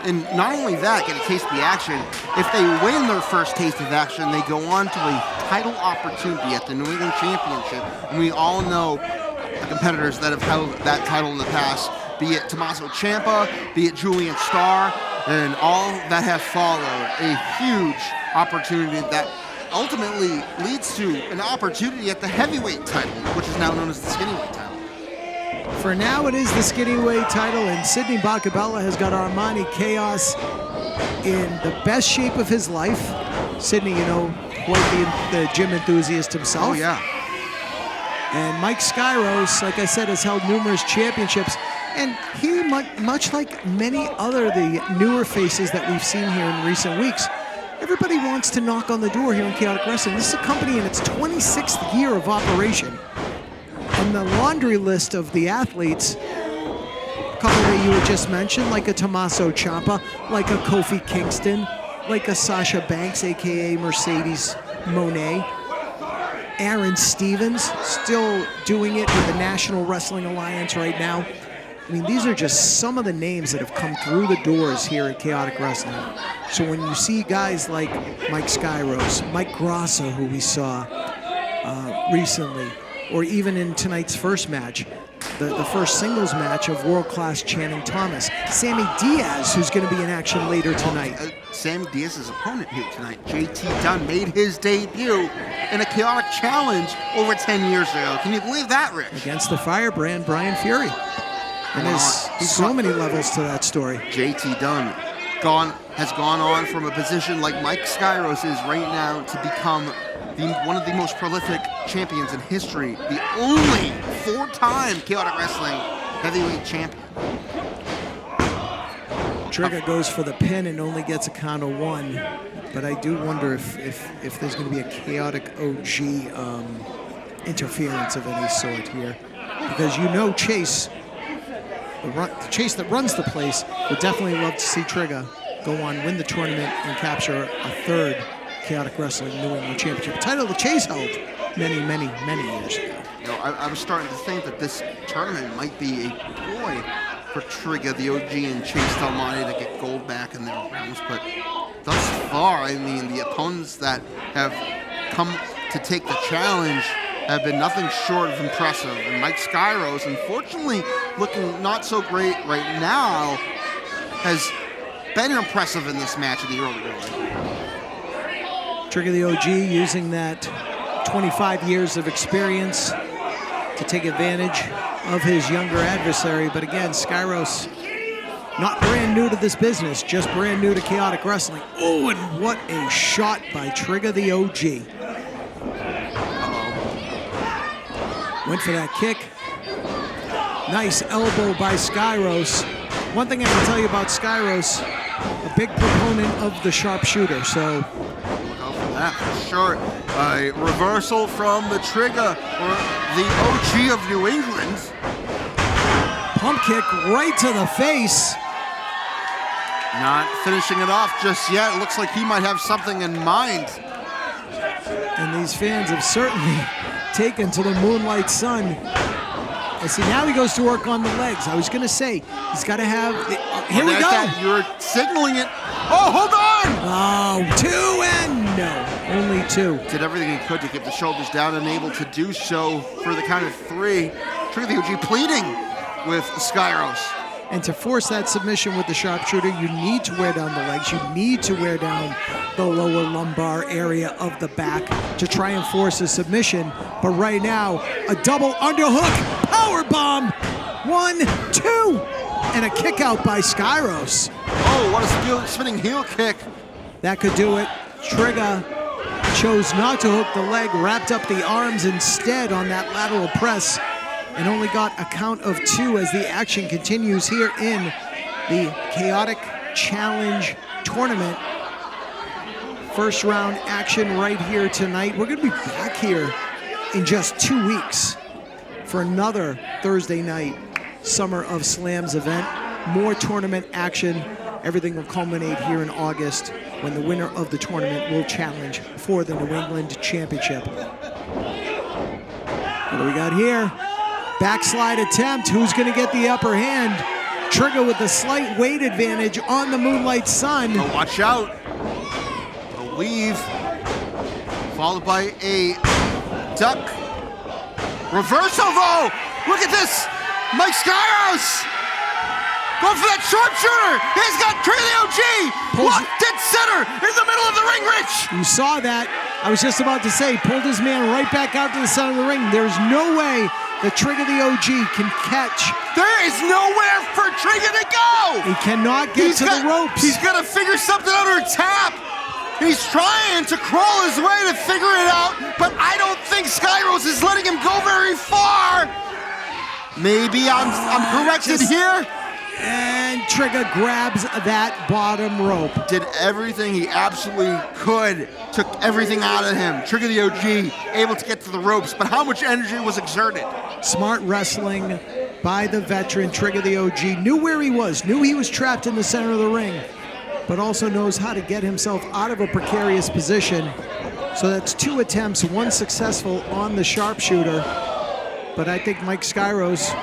And not only that, get a taste of the action, if they win their first taste of action, they go on to a title opportunity at the New England Championship. And we all know the competitors that have held that title in the past, be it Tommaso Ciampa, be it Julian Starr, and all that have followed. A huge opportunity that ultimately leads to an opportunity at the heavyweight title, which is now known as the skinny-weight title. For now, it is the skinny-weight title, and Sidney Bacabella has got Armani Chaos in the best shape of his life. Sidney, you know, quite the gym enthusiast himself. Oh, yeah. And Mike Skyros, like I said, has held numerous championships. And he, much like many other the newer faces that we've seen here in recent weeks, everybody wants to knock on the door here in Chaotic Wrestling. This is a company in its 26th year of operation. And the laundry list of the athletes, a couple that you had just mentioned, like a Tommaso Ciampa, like a Kofi Kingston, like a Sasha Banks, a.k.a. Mercedes Moné, Aaron Stevens, still doing it with the National Wrestling Alliance right now. I mean, these are just some of the names that have come through the doors here at Chaotic Wrestling. So when you see guys like Mike Skyros, Mike Grasso, who we saw recently, or even in tonight's first match, the first singles match of world-class Channing Thomas, Sammy Diaz, who's going to be in action later tonight. Sammy Diaz's opponent here tonight, JT Dunn, made his debut in a Chaotic Challenge over 10 years ago. Can you believe that, Rich? Against the firebrand, Brian Fury. And there's so many levels to that story. JT Dunn has gone on from a position like Mike Skyros is right now to become one of the most prolific champions in history, the only 4-time Chaotic Wrestling heavyweight champion. Trigger goes for the pin and only gets a count of 1, but I do wonder if there's going to be a Chaotic OG interference of any sort here, because you know Chase, the Chase that runs the place, would definitely love to see Trigger go on, win the tournament, and capture a 3rd Chaotic Wrestling New England Championship title that Chase held many, many, many years ago. You know, I was starting to think that this tournament might be a ploy for Trigger, the OG, and Chase Del Monte to get gold back in their rounds, but thus far, I mean, the opponents that have come to take the challenge have been nothing short of impressive. And Mike Skyros, unfortunately, looking not so great right now, has been impressive in this match in the early going. Trigger the OG using that 25 years of experience to take advantage of his younger adversary. But again, Skyros, not brand new to this business, just brand new to Chaotic Wrestling. Oh, and what a shot by Trigger the OG. Went for that kick. Nice elbow by Skyros. One thing I can tell you about Skyros, a big proponent of the sharpshooter, so that for sure. A reversal from the Trigger, or the OG of New England. Pump kick right to the face. Not finishing it off just yet. It looks like he might have something in mind. And these fans have certainly taken to the Moonlight Sun. And see, now he goes to work on the legs. I was going to say, he's got to have... here we go. You're signaling it. Oh, hold on! Oh, 2 and no. Only 2. Did everything he could to get the shoulders down and able to do so for the count of 3. Trigger the OG pleading with Skyros. And to force that submission with the sharpshooter, you need to wear down the legs. You need to wear down the lower lumbar area of the back to try and force a submission. But right now, a double underhook, power bomb, 1, 2, and a kick out by Skyros. Oh, what a spinning heel kick. That could do it. Trigger chose not to hook the leg, wrapped up the arms instead on that lateral press, and only got a count of 2 as the action continues here in the Chaotic Challenge Tournament. First round action right here tonight. We're going to be back here in just 2 weeks for another Thursday night Summer of Slams event. more tournament action. Everything will culminate here in August when the winner of the tournament will challenge for the New England Championship. What do we got here? Backslide attempt. Who's going to get the upper hand? Trigger with the slight weight advantage on the Moonlight Sun. Oh, watch out. A weave. Followed by a duck. Reverse ovo. Look at this. Mike Skyros. Going for that sharpshooter. He's got Trigger the OG. Look, dead center in the middle of the ring, Rich. You saw that. I was just about to say, pulled his man right back out to the center of the ring. There's no way that Trigger the OG can catch. There is nowhere for Trigger to go. He cannot get to the ropes. He's got to figure something out or tap. He's trying to crawl his way to figure it out, but I don't think Skyros is letting him go very far. Maybe I'm corrected here. And Trigger grabs that bottom rope. Did everything he absolutely could. Took everything out of him. Trigger the OG, able to get to the ropes, but how much energy was exerted? Smart wrestling by the veteran, Trigger the OG. Knew where he was, knew he was trapped in the center of the ring, but also knows how to get himself out of a precarious position. So that's 2 attempts, 1 successful on the sharpshooter. But I think Mike Skyros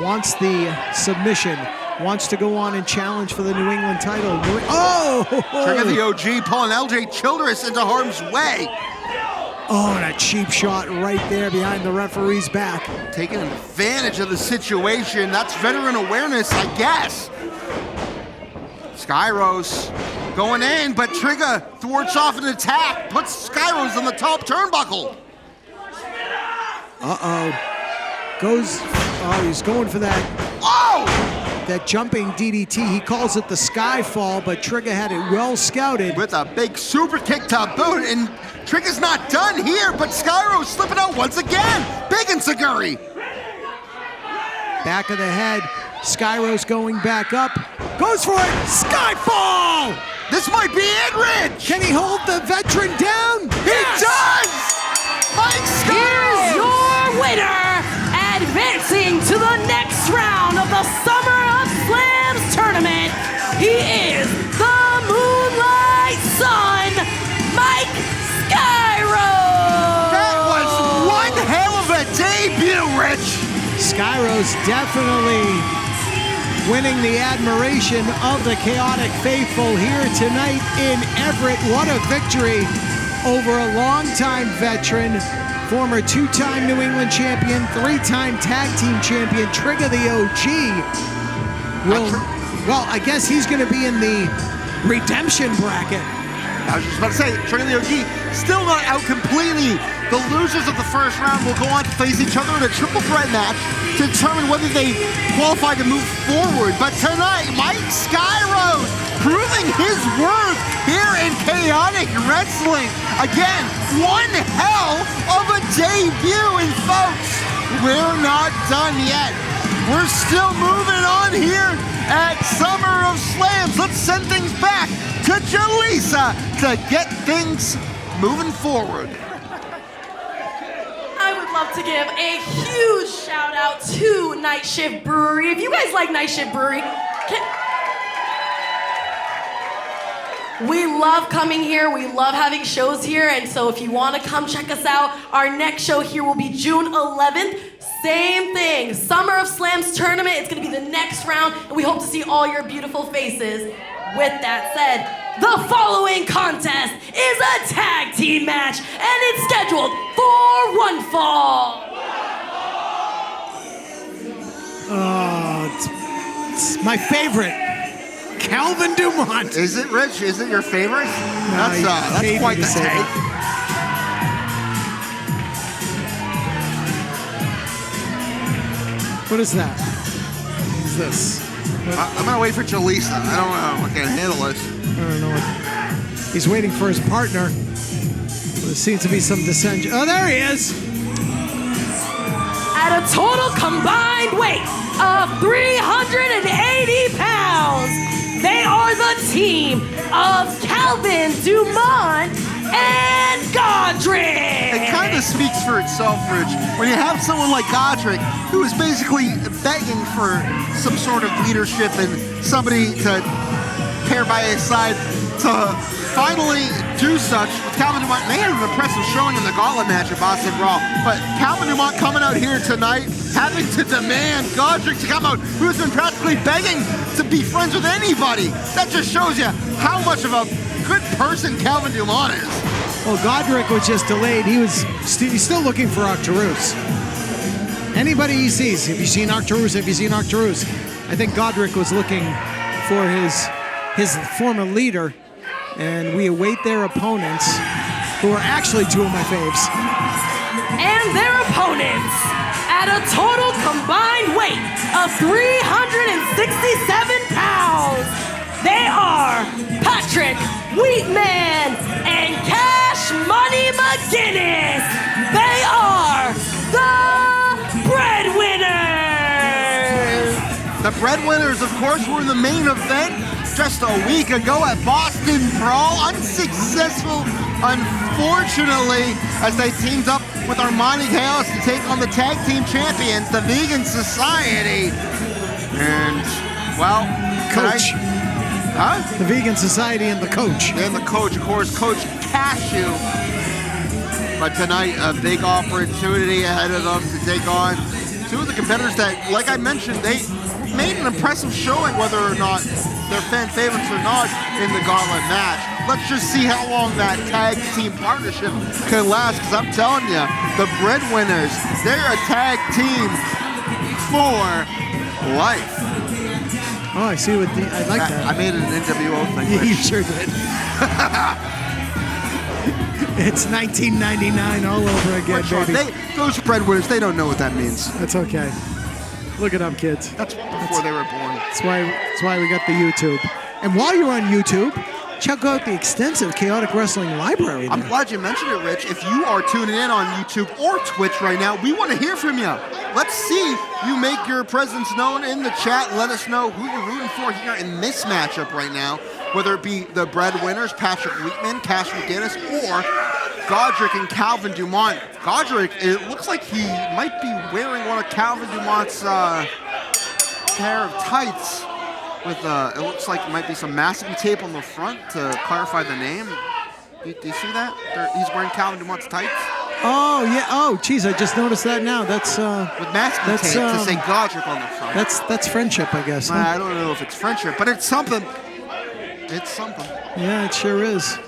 wants the submission, wants to go on and challenge for the New England title. Oh! Trigger the OG pulling LJ Childress into harm's way. Oh, and a cheap shot right there behind the referee's back. Taking advantage of the situation. That's veteran awareness, I guess. Skyros going in, but Trigger thwarts off an attack, puts Skyros on the top turnbuckle. He's going for that. Oh! That jumping DDT, he calls it the Skyfall, but Trigger had it well scouted. With a big super kick to boot, and Trigger's not done here, but Skyros slipping out once again. Big and Saguri. Back of the head, Skyros going back up. Goes for it, Skyfall! This might be it, Rich! Can he hold the veteran down? He does! Mike Skyros! Here's your winner, advancing to the next round of the Summer of Slams tournament. He is the Moonlight Sun, Mike Skyros! That was one hell of a debut, Rich! Skyros definitely winning the admiration of the Chaotic Faithful here tonight in Everett. What a victory over a longtime veteran, former 2-time New England champion, 3-time tag team champion, Trigger the OG. Well, I guess he's going to be in the redemption bracket. I was just about to say, Trigger the OG still not out completely. The losers of the first round will go on to face each other in a triple threat match to determine whether they qualify to move forward. But tonight, Mike Skyros proving his worth here in Chaotic Wrestling. Again, one hell of a debut, and folks, we're not done yet. We're still moving on here at Summer of Slams. Let's send things back to Jaleesa to get things moving forward. I would love to give a huge shout out to Night Shift Brewery. If you guys like Night Shift Brewery, we love coming here. We love having shows here. And so if you want to come check us out, our next show here will be June 11th. Same thing, Summer of Slams tournament. It's going to be the next round, and we hope to see all your beautiful faces. With that said, the following contest is a tag team match, and it's scheduled for one fall. It's my favorite, Calvin Dumont. Is it, Rich? Is it your favorite? That's quite the take. What is that? What is this? I'm gonna wait for Jaleesa. I don't know. I can't handle it. I don't know. He's waiting for his partner. There seems to be some dissension. Oh, there he is. At a total combined weight of 380 pounds, they are the team of Calvin Dumont and Godric. It kind of just speaks for itself, Rich. When you have someone like Godric, who is basically begging for some sort of leadership and somebody to pair by his side to finally do such with Calvin Dumont. They had an impressive showing in the gauntlet match at Boston Raw, but Calvin Dumont coming out here tonight, having to demand Godric to come out, who's been practically begging to be friends with anybody. That just shows you how much of a good person Calvin Dumont is. Well, Godric was just delayed. He's still looking for Arcturus. Anybody he sees, have you seen Arcturus? Have you seen Arcturus? I think Godric was looking for his former leader, and we await their opponents, who are actually two of my faves. And their opponents, at a total combined weight of 367 pounds, they are Patrick Wheatman and Cash Money McGinnis. They are the Breadwinners. The Breadwinners, of course, were in the main event just a week ago at Boston Brawl. Unsuccessful, unfortunately, as they teamed up with Armani Chaos to take on the tag team champions, the Vegan Society. And, well, Coach. The Vegan Society and the coach. And the coach, of course, Coach Cashew. But tonight, a big opportunity ahead of them to take on two of the competitors that, like I mentioned, they made an impressive showing, whether or not they're fan favorites or not, in the gauntlet match. Let's just see how long that tag team partnership can last, because I'm telling you, the Breadwinners, they're a tag team for life. Oh, I see what I like that. I made it an NWO thing. Yeah, you sure did. It's 1999 all over again, baby. Those Breadwinners, they don't know what that means. That's okay. Look it up, kids. That's before they were born. That's why we got the YouTube. And while you're on YouTube, check out the extensive Chaotic Wrestling library. I'm glad you mentioned it, Rich. If you are tuning in on YouTube or Twitch right now, we want to hear from you. Let's see you make your presence known in the chat. Let us know who you're rooting for here in this matchup right now, whether it be the Breadwinners, Patrick Wheatman, Cash McGinnis, or Godric and Calvin Dumont. Godric, it looks like he might be wearing one of Calvin Dumont's pair of tights with, it looks like it might be some masking tape on the front to clarify the name. Do you see that? He's wearing Calvin Dumont's tights. Oh, yeah. Oh, geez, I just noticed that now. That's with masking tape to say Godric on the front. That's friendship, I guess. Huh? I don't know if it's friendship, but it's something. It's something. Yeah, it sure is.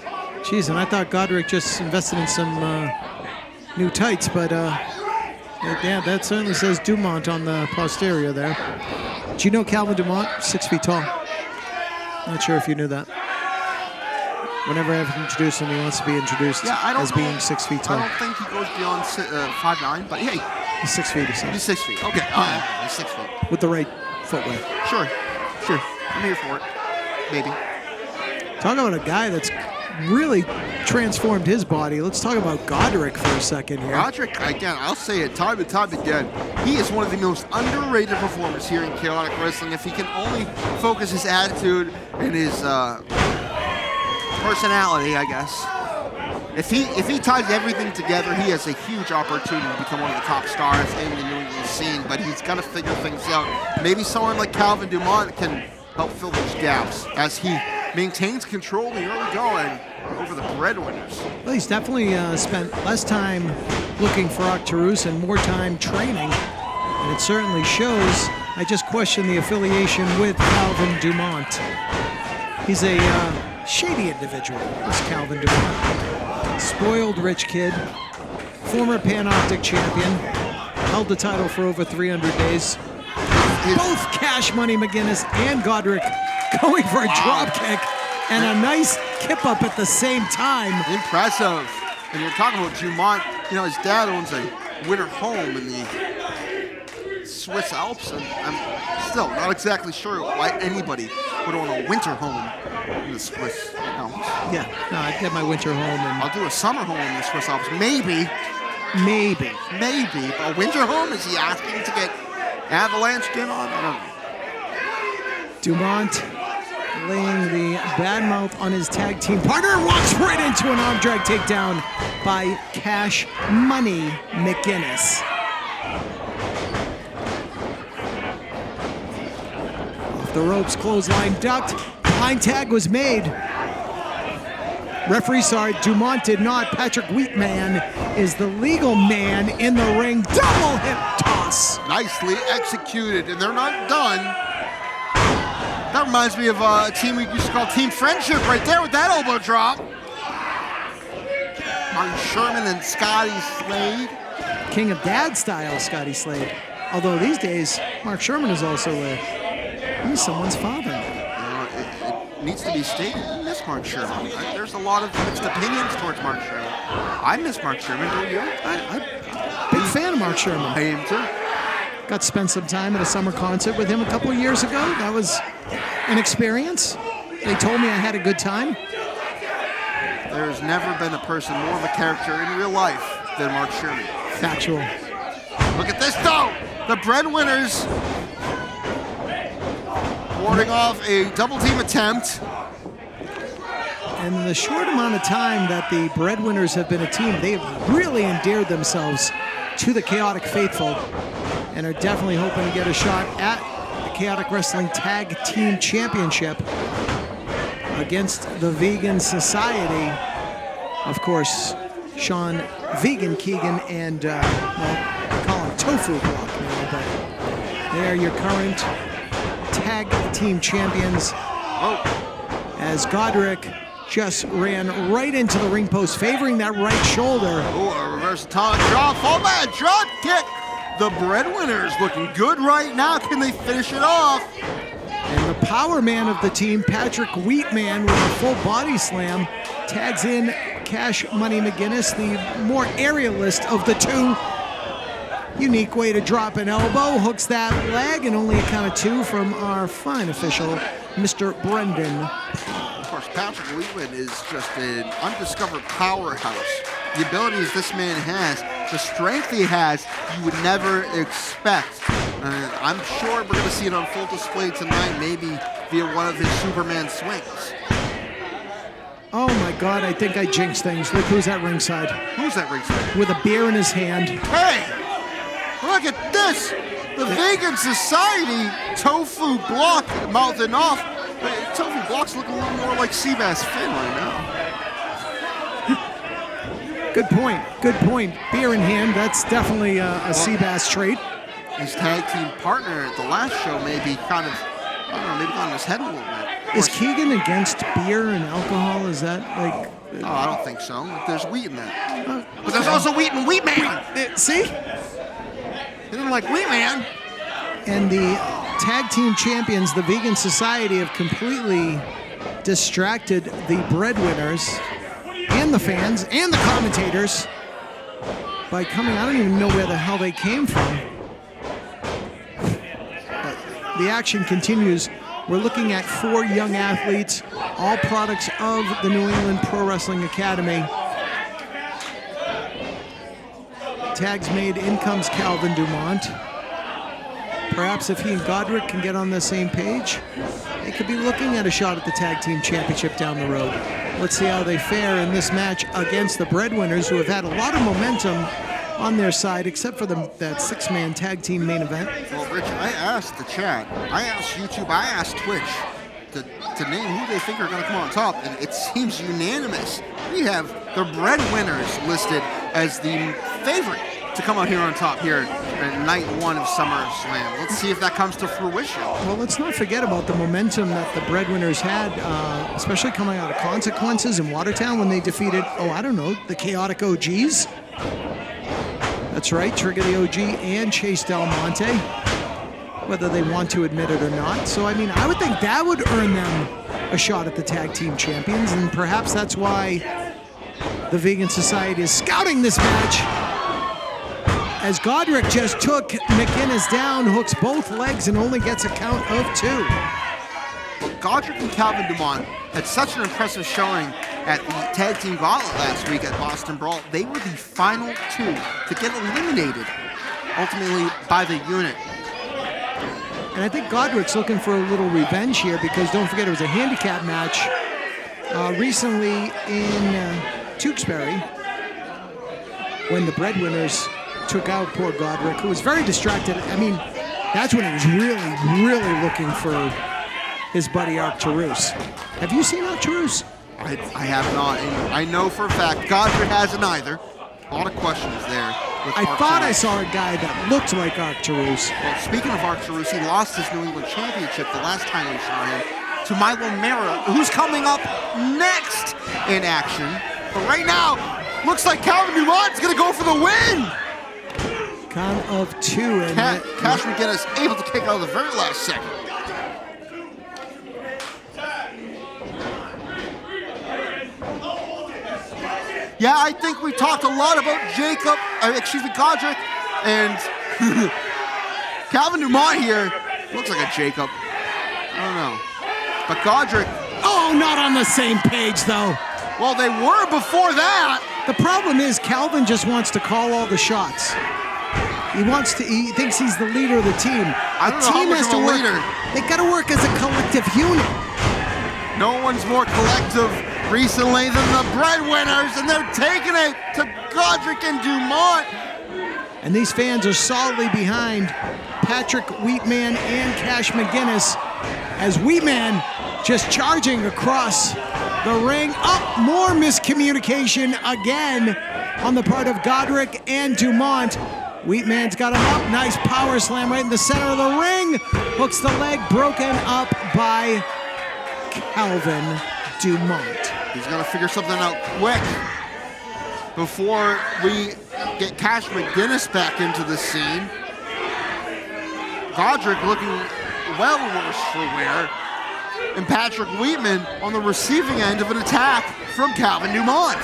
Jeez, and I thought Godric just invested in some new tights, but yeah, that certainly says Dumont on the posterior there. Do you know Calvin Dumont? 6 feet tall. Not sure if you knew that. Whenever I have to introduce him, he wants to be introduced as being 6 feet tall. I don't think he goes beyond 5'9", but hey. He's 6 feet, he said. He's 6 feet. Okay, he's 6 feet. With the right footwear. Sure. I'm here for it. Maybe. Talk about a guy that's really transformed his body. Let's talk about Godric for a second here. Godric, again, I'll say it time and time again, he is one of the most underrated performers here in Chaotic Wrestling. If he can only focus his attitude and his personality, I guess. If he ties everything together, he has a huge opportunity to become one of the top stars in the New England scene, but he's got to figure things out. Maybe someone like Calvin Dumont can help fill those gaps as he maintains control in the early going over the Breadwinners. Well, he's definitely spent less time looking for Arcturus and more time training, and it certainly shows. I just question the affiliation with Calvin Dumont. He's a shady individual, this Calvin Dumont. Spoiled rich kid, former Panoptic champion, held the title for over 300 days. Both Cash Money McGinnis and Godric going for a drop kick and a nice kip up at the same time. Impressive. And you're talking about Dumont, you know, his dad owns a winter home in the Swiss Alps, and I'm still not exactly sure why anybody would own a winter home in the Swiss Alps. Yeah, no, I'd get my winter home and I'll do a summer home in the Swiss Alps. Maybe. But a winter home? Is he asking to get avalanche in on? I don't know. Dumont laying the bad mouth on his tag team partner and walks right into an arm drag takedown by Cash Money McGinnis. Off the ropes, clothesline ducked. Pine tag was made. Referee saw it. Dumont did not. Patrick Wheatman is the legal man in the ring. Double hip toss. Nicely executed, and they're not done. That reminds me of a team we used to call Team Friendship right there with that elbow drop. Martin Sherman and Scotty Slade. King of Dad style, Scotty Slade. Although these days, Mark Sherman is also he's someone's father. It needs to be stated, I miss Mark Sherman. There's a lot of mixed opinions towards Mark Sherman. I miss Mark Sherman, don't you? I'm big fan of Mark Sherman. I am too. Got to spend some time at a summer concert with him a couple of years ago. That was an experience. They told me I had a good time. There's never been a person more of a character in real life than Mark Sherman. Factual. Look at this though! The breadwinners warding off a double team attempt. And in the short amount of time that the breadwinners have been a team, they have really endeared themselves to the Chaotic Faithful and are definitely hoping to get a shot at the Chaotic Wrestling Tag Team Championship against the Vegan Society. Of course, Sean Vegan Keegan and, well, I call him Tofu Block now, but they are your current tag team champions. As Godric just ran right into the ring post, favoring that right shoulder. Oh, a reverse atomic drop, fall back, drop kick. The breadwinners looking good right now. Can they finish it off? And the power man of the team, Patrick Wheatman, with a full body slam, tags in Cash Money McGinnis, the more aerialist of the two. Unique way to drop an elbow, hooks that leg, and only a count of two from our fine official, Mr. Brendan. Of course, Patrick Wheatman is just an undiscovered powerhouse. The abilities this man has, the strength he has, you would never expect. I'm sure we're going to see it on full display tonight, maybe via one of his Superman swings. Oh my God, I think I jinxed things. Look who's at ringside. Who's at ringside? With a beer in his hand. Hey, look at this. The Vegan Society, Tofu Block mouthing off. Tofu Block's looking a little more like Seabass Finn right now. Good point. Good point. Beer in hand. That's definitely a Seabass trait. His tag team partner at the last show maybe kind of, I don't know, maybe got on his head a little bit. Is Keegan against beer and alcohol? Is that like... Oh, I don't think so. There's wheat in that. But there's also wheat in Wheatman. See? They don't like Wheatman. And the tag team champions, the Vegan Society, have completely distracted the breadwinners and the fans and the commentators by coming, I don't even know where the hell they came from. But the action continues. We're looking at 4 young athletes, all products of the New England Pro Wrestling Academy. Tags made, in comes Calvin Dumont. Perhaps if he and Godric can get on the same page, they could be looking at a shot at the Tag Team Championship down the road. Let's see how they fare in this match against the breadwinners, who have had a lot of momentum on their side, except for that 6-man tag team main event. Well, Rich, I asked the chat, I asked YouTube, I asked Twitch to name who they think are going to come on top, and it seems unanimous. We have the breadwinners listed as the favorite to come out here on top here at night 1 of SummerSlam. Let's see if that comes to fruition. Well, let's not forget about the momentum that the breadwinners had, especially coming out of Consequences in Watertown when they defeated, the Chaotic OGs. That's right, Trigger the OG and Chase Del Monte, whether they want to admit it or not. So, I mean, I would think that would earn them a shot at the Tag Team Champions, and perhaps that's why the Vegan Society is scouting this match. As Godric just took McGinnis down, hooks both legs, and only gets a count of 2. Well, Godric and Calvin Dumont had such an impressive showing at the Tag Team Gauntlet last week at Boston Brawl. They were the final 2 to get eliminated, ultimately by the unit. And I think Godrick's looking for a little revenge here because don't forget it was a handicap match recently in Tewksbury when the Breadwinners took out poor Godrick, who was very distracted. I mean, that's when he was really, really looking for his buddy Arcturus. Have you seen Arcturus? I have not, and I know for a fact Godrick hasn't either. A lot of questions there. I thought I saw a guy that looked like Arcturus. Well, speaking of Arcturus, he lost his New England Championship the last time we saw him to Milo Mera, who's coming up next in action. But right now, looks like Calvin Dumont's going to go for the win. Count of 2. And Cash McGinnis able to kick out of the very last second. Yeah, I think we talked a lot about Godrick, and Calvin Dumont here looks like a Jacob. I don't know. But Godrick. Oh, not on the same page, though. Well, they were before that. The problem is Calvin just wants to call all the shots. He thinks he's the leader of the team. I don't know how much of a leader. They got to work as a collective unit. No one's more collective recently than the Breadwinners, and they're taking it to Godrick and Dumont. And these fans are solidly behind Patrick Wheatman and Cash McGinnis as Wheatman just charging across the ring. Up, more miscommunication again on the part of Godrick and Dumont. Wheatman's got him up. Nice power slam right in the center of the ring. Hooks the leg, broken up by Calvin Dumont. He's got to figure something out quick before we get Cash McGinnis back into the scene. Godrick looking well worse for wear. And Patrick Wheatman on the receiving end of an attack from Calvin Dumont.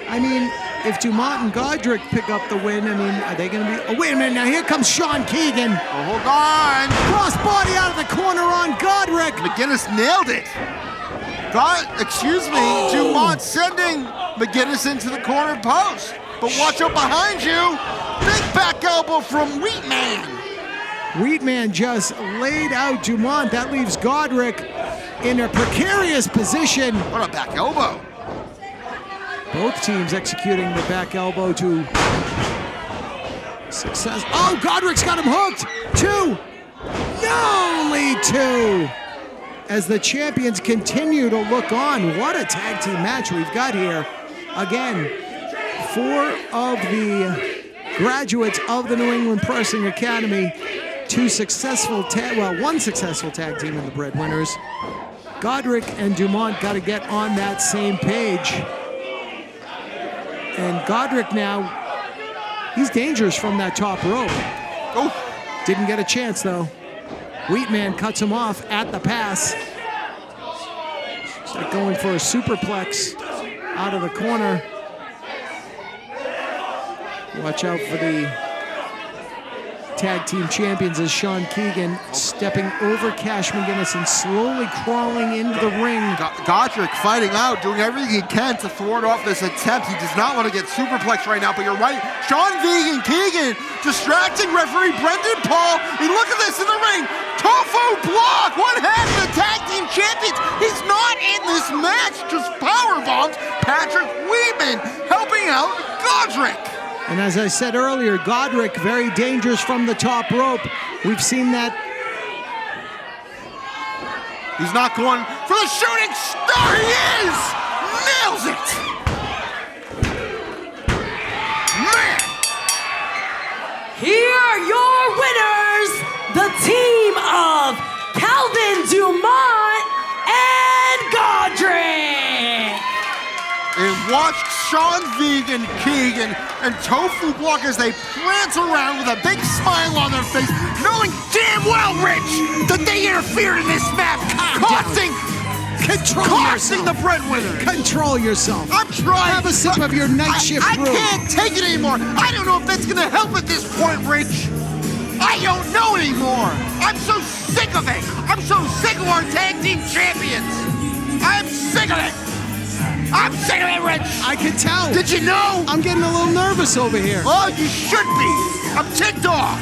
I mean, if Dumont and Godrick pick up the win, I mean, are they going to be... Oh, wait a minute. Now here comes Sean Keegan. Oh, hold on. Cross body out of the corner on Godrick. McGinnis nailed it. Dumont sending McGinnis into the corner post. But watch out behind you. Big back elbow from Wheatman. Wheatman just laid out Dumont. That leaves Godrick in a precarious position. What a back elbow. Both teams executing the back elbow to success. Oh, Godrick's got him hooked. 2. No, only 2. As the champions continue to look on. What a tag team match we've got here. Again, 4 of the graduates of the New England Pro Wrestling Academy. 1 successful tag team in the Breadwinners. Godrick and Dumont got to get on that same page. And Godrick now, he's dangerous from that top rope. Oh. Didn't get a chance though. Wheatman cuts him off at the pass. Start going for a superplex out of the corner. Watch out for the tag team champions as Sean Keegan stepping over Cash McGinnis and slowly crawling into the ring. Godrick fighting out, doing everything he can to thwart off this attempt. He does not want to get superplexed right now, but you're right. Sean Keegan distracting referee Brendan Paul. And look at this in the ring. Tofu block. What happened to the tag team champions? He's not in this match. Just power bombs Patrick Wheatman helping out Godrick. And as I said earlier, Godrick very dangerous from the top rope. We've seen that. He's not going for the shooting star. He is! Nails it! Man! Here are your winners, the team of Calvin Dumont and Godrick. And watch Sean Keegan and Tofu block as they prance around with a big smile on their face, knowing damn well, Rich, that they interfered in this match, costing the Breadwinner. Control yourself. I'm trying. Have a sip of your night shift brew. I can't take it anymore. I don't know if that's going to help at this point, Rich. I don't know anymore. I'm so sick of it. I'm so sick of our tag team champions. I'm sick of it. I'm sick of it, Rich. I can tell. Did you know? I'm getting a little nervous over here. Well, you should be. I'm ticked off.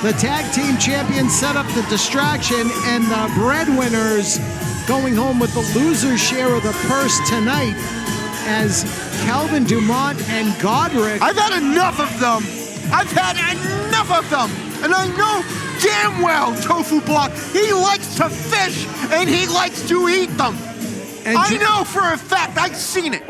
The tag team champions set up the distraction, and the breadwinners going home with the loser's share of the purse tonight as Calvin Dumont and Godric. I've had enough of them. I've had enough of them. And I know damn well Tofu Block, he likes to fish and he likes to eat them. And I know for a fact, I've seen it.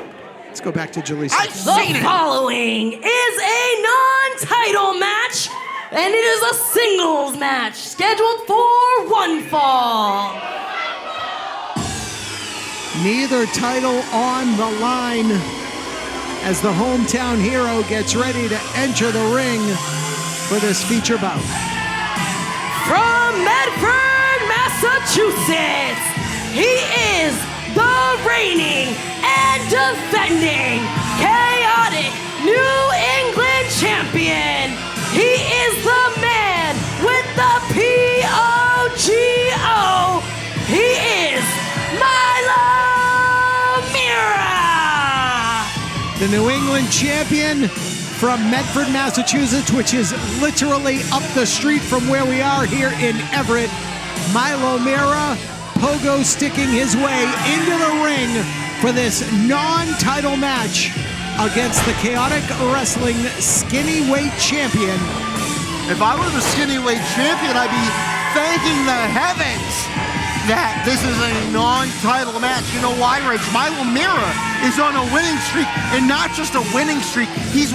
Let's go back to Jaleesa. I've seen The it. following is a non-title match, and it is a singles match scheduled for one fall. Neither title on the line as the hometown hero gets ready to enter the ring for this feature bout. From Medford, Massachusetts, he is the reigning and defending chaotic New England champion. He is the man with the P-O-G-O. He is Milo Mira. The New England champion from Medford, Massachusetts, which is literally up the street from where we are here in Everett. Milo Mira, pogo sticking his way into the ring for this non-title match against the Chaotic Wrestling Skinny Weight Champion. If I were the Skinny Weight Champion, I'd be thanking the heavens that this is a non-title match. You know why, Rich? Milo Mira is on a winning streak, and not just a winning streak. He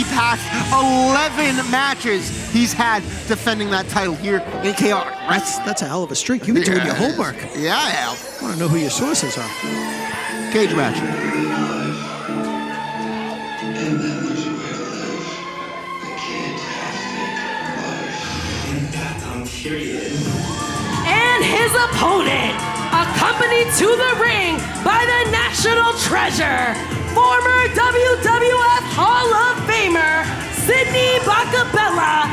passed 11 matches he's had defending that title here in Chaotic. That's a hell of a streak. You've been doing your homework. Yeah, I have. I want to know who your sources are. Cage match. And his opponent, accompanied to the ring by the national treasure, former WWF Hall of Famer, Sidney Bacabella,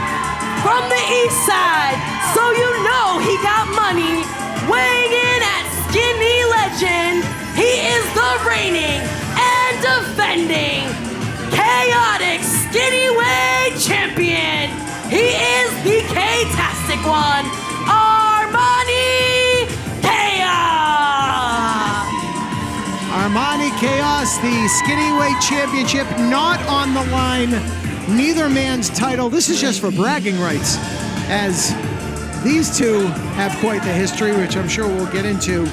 from the east side, so you know he got money, weighing in at Skinny Legend. He is the reigning and defending chaotic Skinny Weight Champion. He is the K-tastic one, Armani Chaos. Armani Chaos, the Skinny Weight Championship, not on the line. Neither man's title. This is just for bragging rights, as these two have quite the history, which I'm sure we'll get into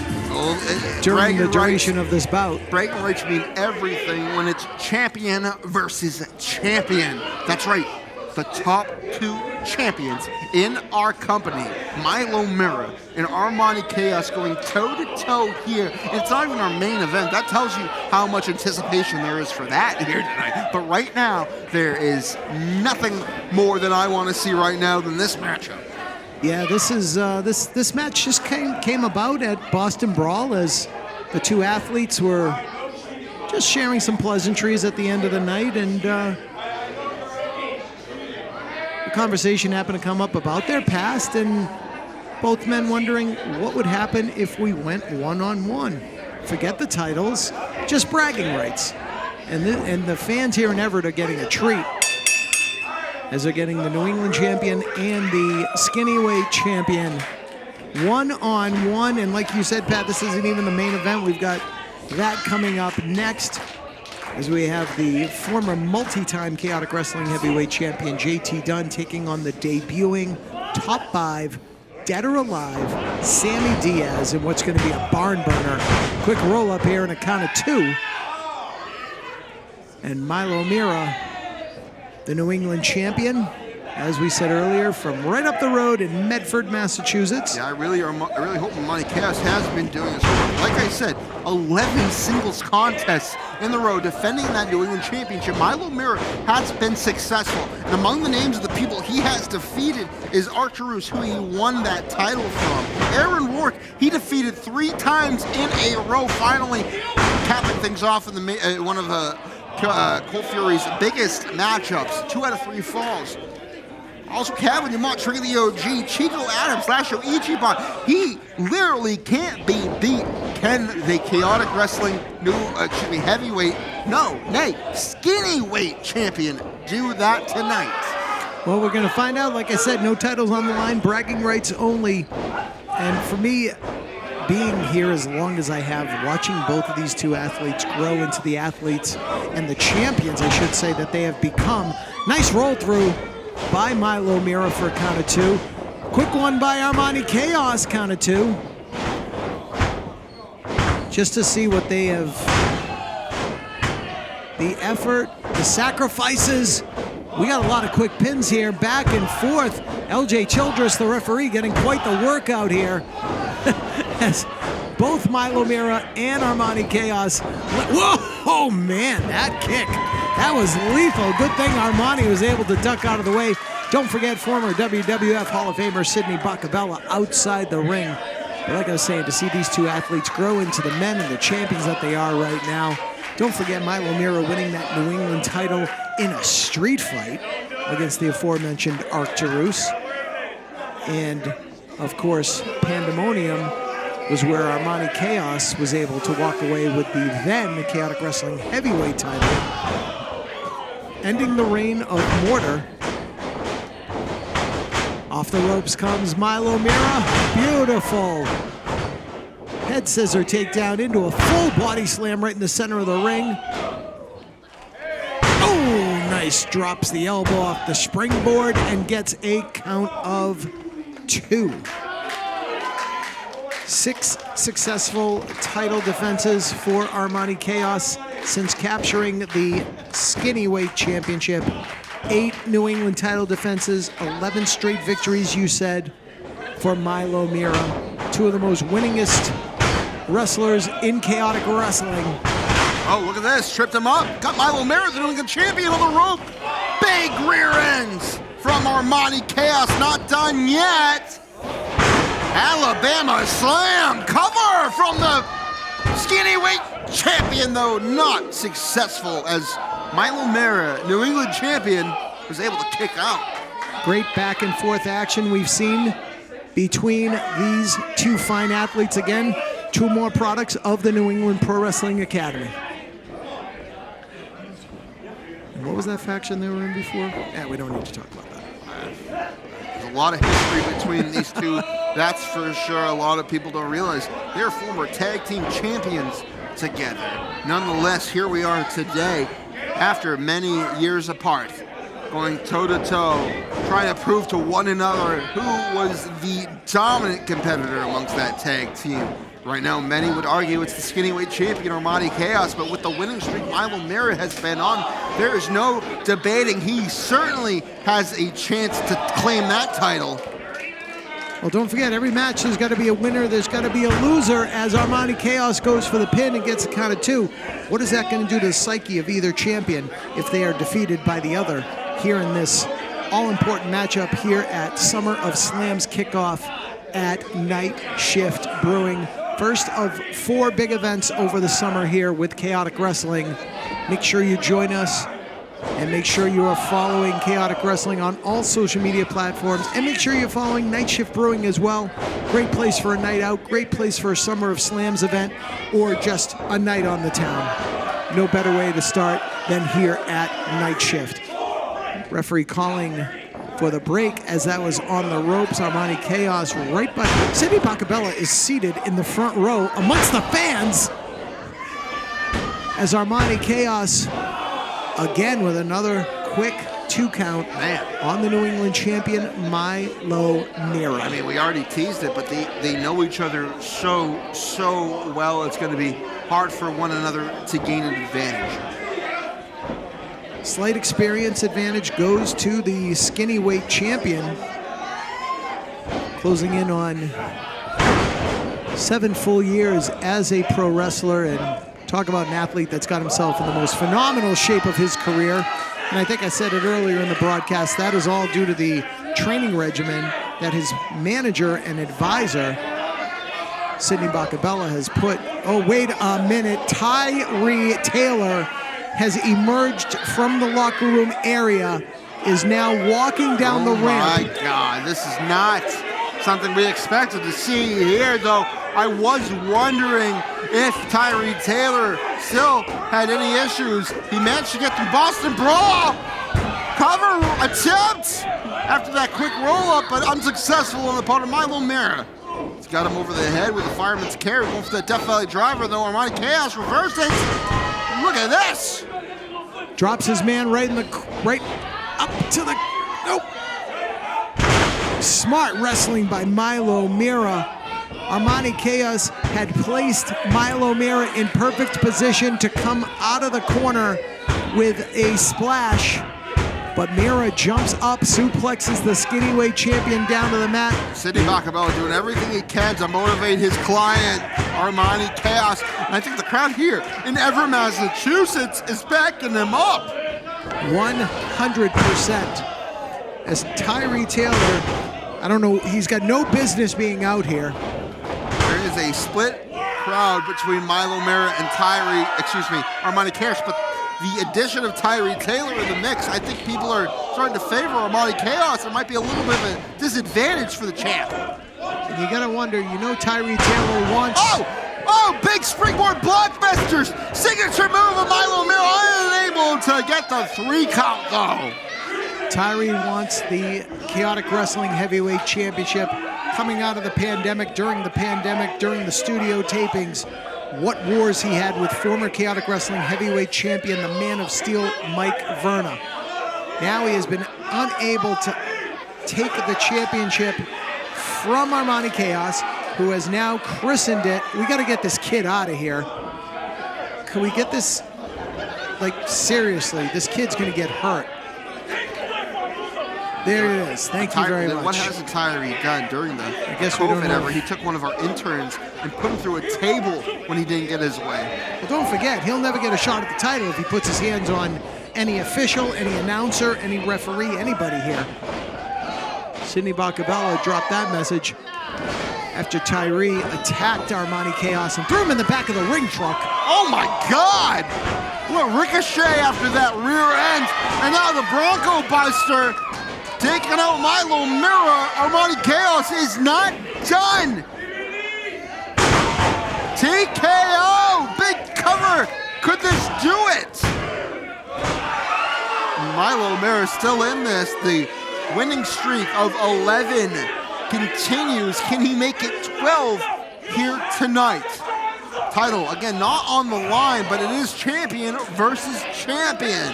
during the duration of this bout. Bragging rights mean everything when it's champion versus champion. That's right. The top two champions in our company, Milo Mira and Armani Chaos, going toe-to-toe here. It's not even our main event. That tells you how much anticipation there is for that here tonight. But right now, there is nothing more than I want to see right now than this matchup. Yeah, this is this match just came about at Boston Brawl as the two athletes were just sharing some pleasantries at the end of the night, and the conversation happened to come up about their past, and both men wondering what would happen if we went one-on-one. Forget the titles, just bragging rights. And the fans here in Everett are getting a treat, as they're getting the New England champion and the Skinny Weight champion one-on-one. And like you said, Pat, this isn't even the main event. We've got that coming up next, as we have the former multi-time Chaotic Wrestling Heavyweight Champion JT Dunn taking on the debuting top 5 Dead or Alive Sammy Diaz in what's going to be a barn burner. Quick roll up here in a count of 2. And Milo Mira, the New England champion, as we said earlier, from right up the road in Medford, Massachusetts. Yeah, I really hope Armani Chaos has been doing this. Like I said, 11 singles contests in the row defending that New England championship. Milo Mira has been successful. And among the names of the people he has defeated is Archer Roos, who he won that title from. Aaron Rourke, he defeated 3 times in a row, finally capping things off in the one of Cole Fury's biggest matchups, 2 out of 3 falls. Also, Kevin Dumont, Trigger the OG, Chico Adams, Lasho Ichiban. He literally can't be beat. Can the Chaotic Wrestling Skinny Weight champion do that tonight? Well, we're going to find out. Like I said, no titles on the line, bragging rights only. And for me, being here as long as I have, watching both of these two athletes grow into the athletes and the champions, I should say, that they have become. Nice roll through by Milo Mira for a count of 2. Quick one by Armani Chaos, count of 2. Just to see what they have, the effort, the sacrifices. We got a lot of quick pins here, back and forth. LJ Childress, the referee, getting quite the workout here. As both Milo Mira and Armani Chaos. Whoa, oh man, that kick. That was lethal. Good thing Armani was able to duck out of the way. Don't forget former WWF Hall of Famer Sidney Bacabella outside the ring. But like I was saying, to see these two athletes grow into the men and the champions that they are right now. Don't forget Milo Mira winning that New England title in a street fight against the aforementioned Arcturus. And of course, Pandemonium was where Armani Chaos was able to walk away with the then Chaotic Wrestling Heavyweight title. Ending the reign of Mortar. Off the ropes comes Milo Mira. Beautiful. Head scissor takedown into a full body slam right in the center of the ring. Oh, nice. Drops the elbow off the springboard and gets a count of 2. 6 successful title defenses for Armani Chaos since capturing the skinny weight championship. 8 New England title defenses, 11 straight victories, you said, for Milo Mira. 2 of the most winningest wrestlers in chaotic wrestling. Oh, look at this. Tripped him up. Got Milo Mira, the New England champion, on the rope. Big rear ends from Armani Chaos. Not done yet. Alabama slam. Cover from the skinny weight champion, though not successful, as Milo Mira, New England champion, was able to kick out. Great back and forth action we've seen between these 2 fine athletes. Again, 2 more products of the New England Pro Wrestling Academy. And what was that faction they were in before? Yeah, we don't need to talk about that. There's a lot of history between these two. That's for sure. A lot of people don't realize they're former tag team champions together. Nonetheless, here we are today, after many years apart, going toe-to-toe, trying to prove to one another who was the dominant competitor amongst that tag team. Right now, many would argue it's the skinny weight champion, Armani Chaos, but with the winning streak Milo Mira has been on, there is no debating. He certainly has a chance to claim that title. Well, don't forget, every match there's got to be a winner, there's got to be a loser, as Armani Chaos goes for the pin and gets a count of 2. What is that going to do to the psyche of either champion if they are defeated by the other here in this all-important matchup here at Summer of Slam's kickoff at Night Shift Brewing? First of 4 big events over the summer here with Chaotic Wrestling. Make sure you join us. And make sure you are following Chaotic Wrestling on all social media platforms. And make sure you're following Night Shift Brewing as well. Great place for a night out. Great place for a Summer of Slams event. Or just a night on the town. No better way to start than here at Night Shift. Referee calling for the break as that was on the ropes. Armani Chaos right by... Sidney Bacabella is seated in the front row amongst the fans. As Armani Chaos... again with another quick 2 count on the New England champion, Milo Mira. I mean, we already teased it, but they know each other so well. It's going to be hard for one another to gain an advantage. Slight experience advantage goes to the skinny weight champion. Closing in on 7 full years as a pro wrestler, and talk about an athlete that's got himself in the most phenomenal shape of his career. And I think I said it earlier in the broadcast, that is all due to the training regimen that his manager and advisor, Sidney Bacabella, has put. Oh, wait a minute. Tyree Taylor has emerged from the locker room area, is now walking down the ramp. Oh my God, this is not something we expected to see here, though. I was wondering if Tyree Taylor still had any issues. He managed to get through Boston Brawl. Cover attempt after that quick roll-up, but unsuccessful on the part of Milo Mira. He's got him over the head with the fireman's carry, going for that Death Valley driver, though Armani Chaos reverses. Look at this. Drops his man right up to the, nope. Smart wrestling by Milo Mira. Armani Chaos had placed Milo Mira in perfect position to come out of the corner with a splash, but Mira jumps up, suplexes the skinny weight champion down to the mat. Sidney Bacabella doing everything he can to motivate his client, Armani Chaos. And I think the crowd here in Ever, Massachusetts is backing him up. 100%. As Tyree Taylor, I don't know, he's got no business being out here. There is a split crowd between Milo Mira and Armani Chaos, but the addition of Tyree Taylor in the mix, I think people are starting to favor Armani Chaos. There might be a little bit of a disadvantage for the champ. And you gotta wonder, Tyree Taylor wants... Oh, big springboard blockbusters! Signature move of Milo Mira, unable to get the 3 count though. Tyree wants the Chaotic Wrestling Heavyweight Championship coming out of the pandemic, during the studio tapings. What wars he had with former Chaotic Wrestling Heavyweight Champion, the Man of Steel, Mike Verna. Now he has been unable to take the championship from Armani Chaos, who has now christened it. We got to get this kid out of here. Can we get this? Seriously, this kid's going to get hurt. There it is. Thank you very much. What hasn't Tyree done during the COVID era? He took one of our interns and put him through a table when he didn't get his way. Well, don't forget, he'll never get a shot at the title if he puts his hands on any official, any announcer, any referee, anybody here. Sidney Bacabella dropped that message after Tyree attacked Armani Chaos and threw him in the back of the ring truck. Oh my God! What a ricochet after that rear end. And now the Bronco Buster taking out Milo Mira. Armani Chaos is not done. TKO, big cover. Could this do it? Milo Mira still in this. The winning streak of 11 continues. Can he make it 12 here tonight? Title, again, not on the line, but it is champion versus champion.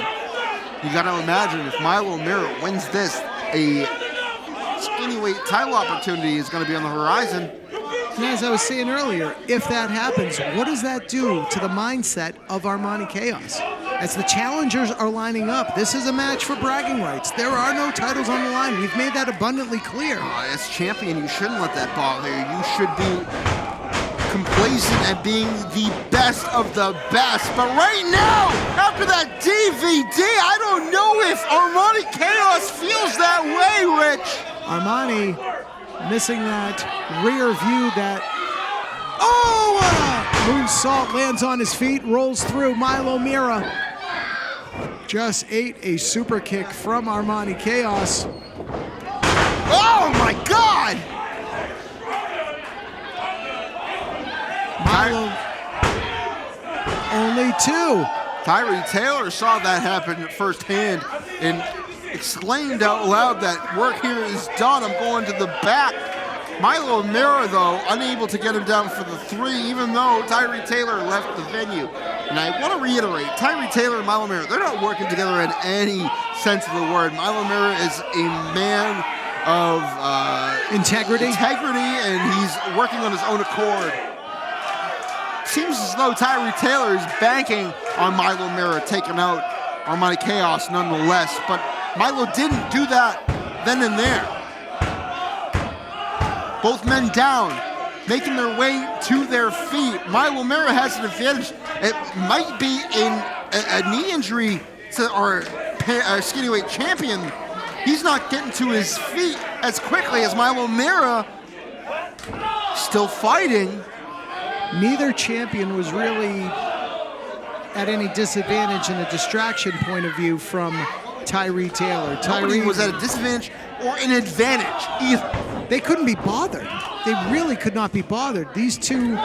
You gotta imagine if Milo Mira wins this, a skinny weight title opportunity is gonna be on the horizon. And as I was saying earlier, if that happens, what does that do to the mindset of Armani Chaos? As the challengers are lining up, this is a match for bragging rights. There are no titles on the line. We've made that abundantly clear. As champion, you shouldn't let that bother you. You should be complacent at being the best of the best. But right now, after that DVD, I don't know if Armani Chaos feels that way, Rich. Armani missing that rear view, that... Oh, moonsault, lands on his feet, rolls through. Milo Mira just ate a super kick from Armani Chaos. Oh my God! Milo, only 2. Tyree Taylor saw that happen firsthand and exclaimed out loud that work here is done. I'm going to the back. Milo Mira, though, unable to get him down for the 3, even though Tyree Taylor left the venue. And I want to reiterate, Tyree Taylor and Milo Mira, they're not working together in any sense of the word. Milo Mira is a man of integrity, and he's working on his own accord. Seems as though Tyree Taylor is banking on Milo Mira taking out Armani Chaos nonetheless, but Milo didn't do that then and there. Both men down, making their way to their feet. Milo Mira has an advantage. It might be a knee injury to our skinny weight champion. He's not getting to his feet as quickly as Milo Mira. Still fighting. Neither champion was really at any disadvantage in a distraction point of view from Tyree Taylor. Nobody was at a disadvantage or an advantage either. They couldn't be bothered. They really could not be bothered. These two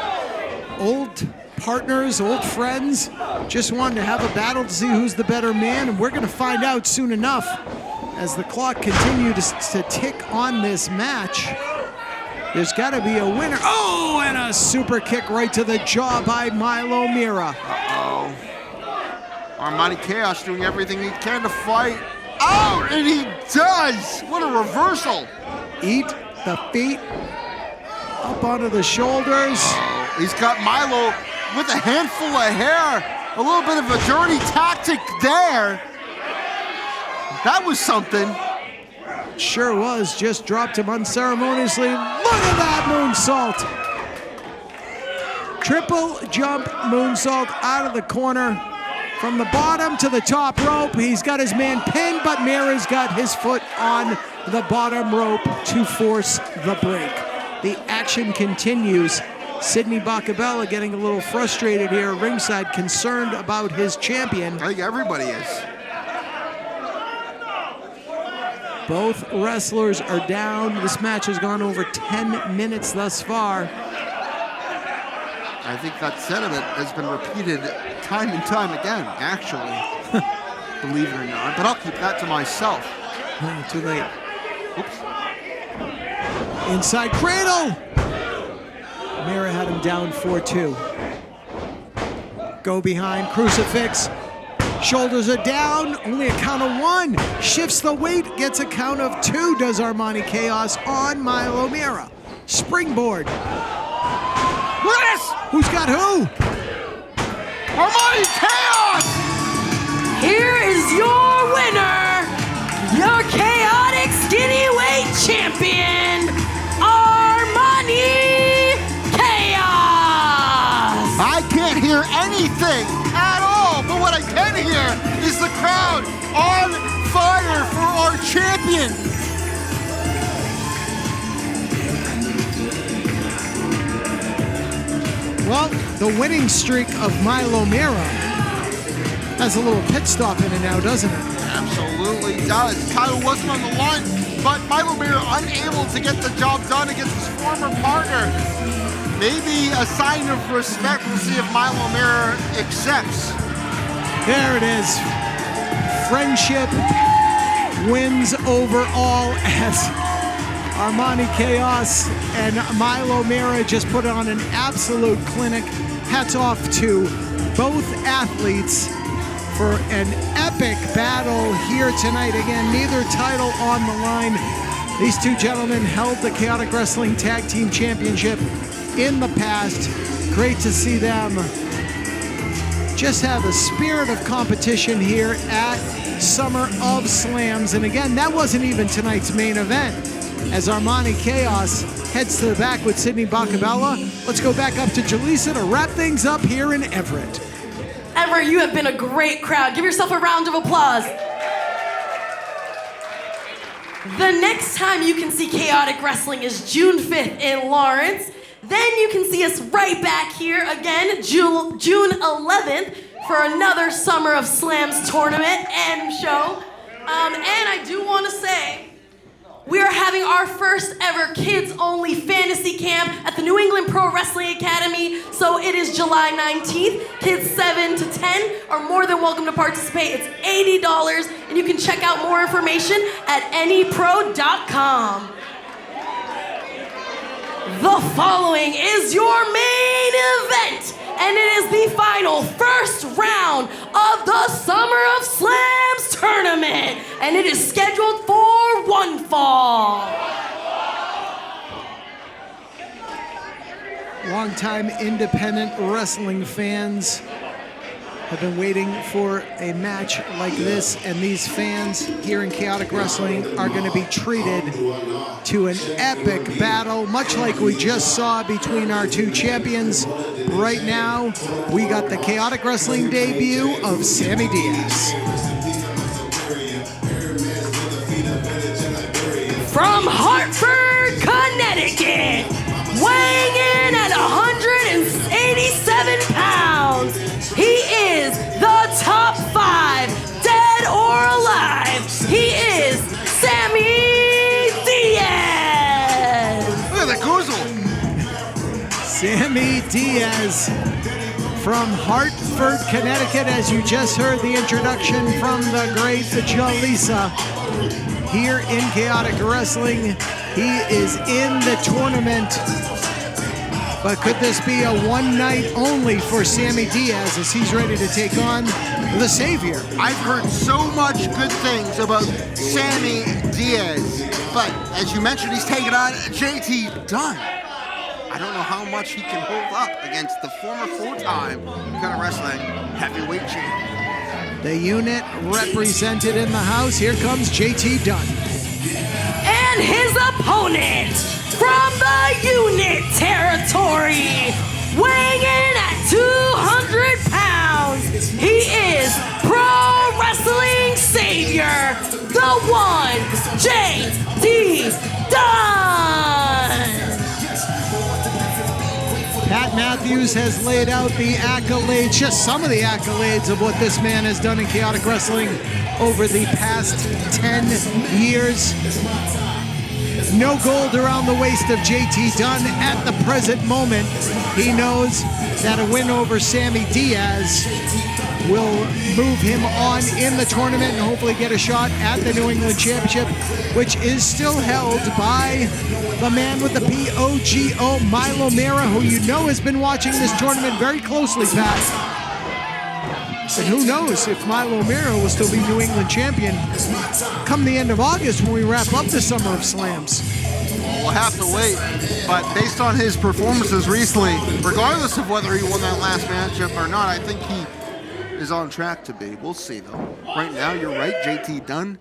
old partners, old friends, just wanted to have a battle to see who's the better man, and we're going to find out soon enough as the clock continues to tick on this match, there's got to be a winner. Oh, and a super kick right to the jaw by Milo Mira. Uh-oh. Armani Chaos doing everything he can to fight. Oh, and he does! What a reversal! Eat the feet up onto the shoulders. Oh, he's got Milo with a handful of hair. A little bit of a dirty tactic there. That was something. Sure was. Just dropped him unceremoniously. Look at that moonsault. Triple jump moonsault out of the corner. From the bottom to the top rope. He's got his man pinned, but Mira's got his foot on the bottom rope to force the break. The action continues. Sidney Bacabella getting a little frustrated here ringside, concerned about his champion. I think everybody is. Both wrestlers are down. This match has gone over 10 minutes thus far. I think that sentiment has been repeated time and time again, actually. Believe it or not. But I'll keep that to myself. Too late. Oops. Inside cradle. Mira had him down 4-2. Go behind, crucifix. Shoulders are down, only a count of 1. Shifts the weight, gets a count of 2, does Armani Chaos on Milo Mira. Springboard. Look at this! Who's got who? Armani Chaos! Here is your winner, your chaotic skinny weight champion, Armani Chaos! I can't hear anything at all, but what I can hear is the crowd on fire for our champion. Well, the winning streak of Milo Mira has a little pit stop in it now, doesn't it? Absolutely does. Title wasn't on the line, but Milo Mira unable to get the job done against his former partner. Maybe a sign of respect. We'll see if Milo Mira accepts. There it is. Friendship wins over all as Armani Chaos and Milo Mira just put on an absolute clinic. Hats off to both athletes for an epic battle here tonight. Again, neither title on the line. These two gentlemen held the Chaotic Wrestling Tag Team Championship in the past. Great to see them just have a spirit of competition here at Summer of Slams. And again, that wasn't even tonight's main event, as Armani Chaos heads to the back with Sidney Bacabella. Let's go back up to Jaleesa to wrap things up here in Everett. Everett, you have been a great crowd. Give yourself a round of applause. The next time you can see Chaotic Wrestling is June 5th in Lawrence. Then you can see us right back here again, June 11th, for another Summer of Slams tournament and show. And I do want to say, we are having our first ever kids-only fantasy camp at the New England Pro Wrestling Academy. So it is July 19th. Kids 7 to 10 are more than welcome to participate. It's $80, and you can check out more information at anypro.com. The following is your main event, and it is the final first round of the Summer of Slams tournament, and it is scheduled for one fall. Longtime independent wrestling fans have been waiting for a match like this, and these fans here in Chaotic Wrestling are going to be treated to an epic battle, much like we just saw between our two champions. Right now, we got the Chaotic Wrestling debut of Sammy Diaz. From Hartford, Connecticut, weighing in at 187 pounds, he is the top 5, dead or alive. He is Sammy Diaz. Look at the goozle. Sammy Diaz from Hartford, Connecticut, as you just heard the introduction from the great Jaleesa. here in Chaotic Wrestling. He is in the tournament. But could this be a one night only for Sammy Diaz as he's ready to take on the Savior? I've heard so much good things about Sammy Diaz, but as you mentioned, he's taking on JT Dunn. I don't know how much he can hold up against the former four-time Chaotic Wrestling heavyweight champion. The unit represented in the house. Here comes JT Dunn. And his opponent from the unit territory, weighing in at 200 pounds, he is Pro Wrestling Savior, the one, JT Dunn. Pat Matthews has laid out the accolades, just some of the accolades of what this man has done in Chaotic Wrestling over the past 10 years. No gold around the waist of JT Dunn at the present moment. He knows that a win over Sammy Diaz will move him on in the tournament and hopefully get a shot at the New England Championship, which is still held by the man with the POGO, Milo Mira, who you know has been watching this tournament very closely, Pat. And who knows if Milo Mira will still be New England champion come the end of August when we wrap up the Summer of Slams. We'll have to wait, but based on his performances recently, regardless of whether he won that last matchup or not, I think he is on track to be. We'll see, though. Right now, you're right, JT Dunn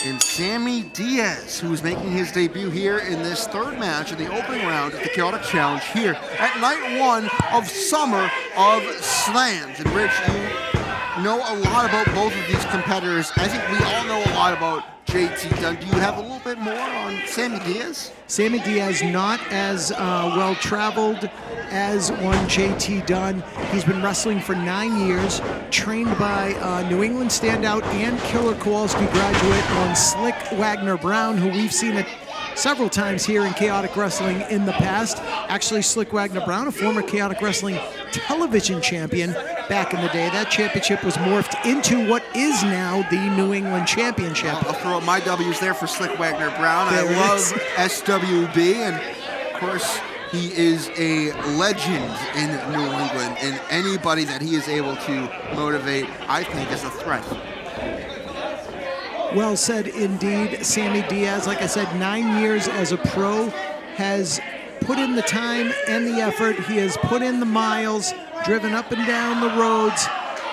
and Sammy Diaz, who is making his debut here in this third match of the opening round of the Chaotic Challenge here at night one of Summer of Slams. And Rich, you know a lot about both of these competitors. I think we all know a lot about JT Dunn. Do you have a little bit more on Sammy Diaz? Sammy Diaz not as well-traveled as one JT Dunn. He's been wrestling for 9 years, trained by New England standout and Killer Kowalski graduate on Slick Wagner Brown, who we've seen it several times here in Chaotic Wrestling in the past. Actually, Slick Wagner Brown, a former Chaotic Wrestling television champion back in the day. That championship was morphed into what is now the New England Championship. I'll throw up my W's there for Slick Wagner Brown. I love SWB, and of course, he is a legend in New England, and anybody that he is able to motivate, I think, is a threat. Well said indeed. Sammy Diaz, like I said, 9 years as a pro, has put in the time and the effort. He has put in the miles, driven up and down the roads,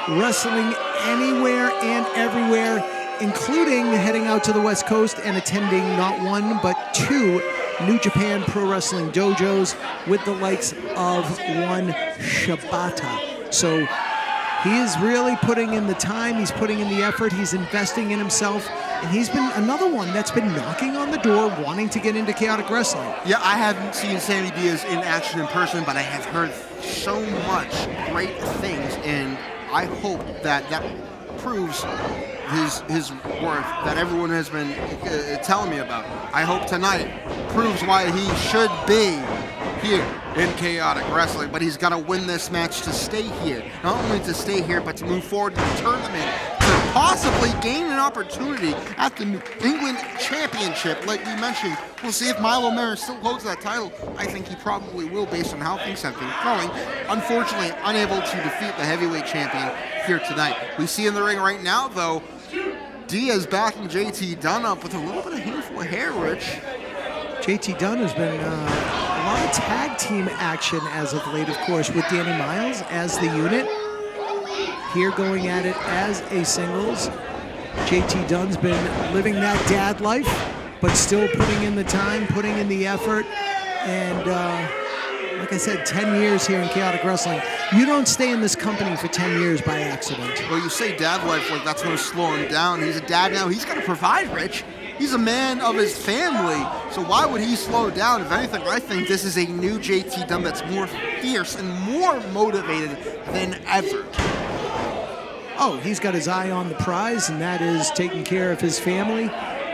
wrestling anywhere and everywhere, including heading out to the West Coast and attending not one, but 2 New Japan Pro Wrestling dojos with the likes of one Shibata. So he is really putting in the time, he's putting in the effort, he's investing in himself, and he's been another one that's been knocking on the door wanting to get into Chaotic Wrestling. Yeah, I haven't seen Sammy Diaz in action in person, but I have heard so much great things, and I hope that that proves his worth that everyone has been telling me about. I hope tonight proves why he should be here in Chaotic Wrestling, but he's got to win this match to stay here. Not only to stay here, but to move forward to the tournament, to possibly gain an opportunity at the New England Championship. Like we mentioned, we'll see if Milo Mira still holds that title. I think he probably will based on how things have been going. Unfortunately, unable to defeat the heavyweight champion here tonight. We see in the ring right now, though, Diaz backing JT Dunn up with a little bit of handful of hair, Rich. JT Dunn has been a lot of tag team action as of late, of course, with Danny Miles as the unit. Here going at it as a singles. JT Dunn's been living that dad life, but still putting in the time, putting in the effort. And like I said, 10 years here in Chaotic Wrestling. You don't stay in this company for 10 years by accident. Well, you say dad life like that's going to slow him down. He's a dad now. He's got to provide, Rich. He's a man of his family, so why would he slow down? If anything, I think this is a new JT Dunn that's more fierce and more motivated than ever. Oh, he's got his eye on the prize, and that is taking care of his family.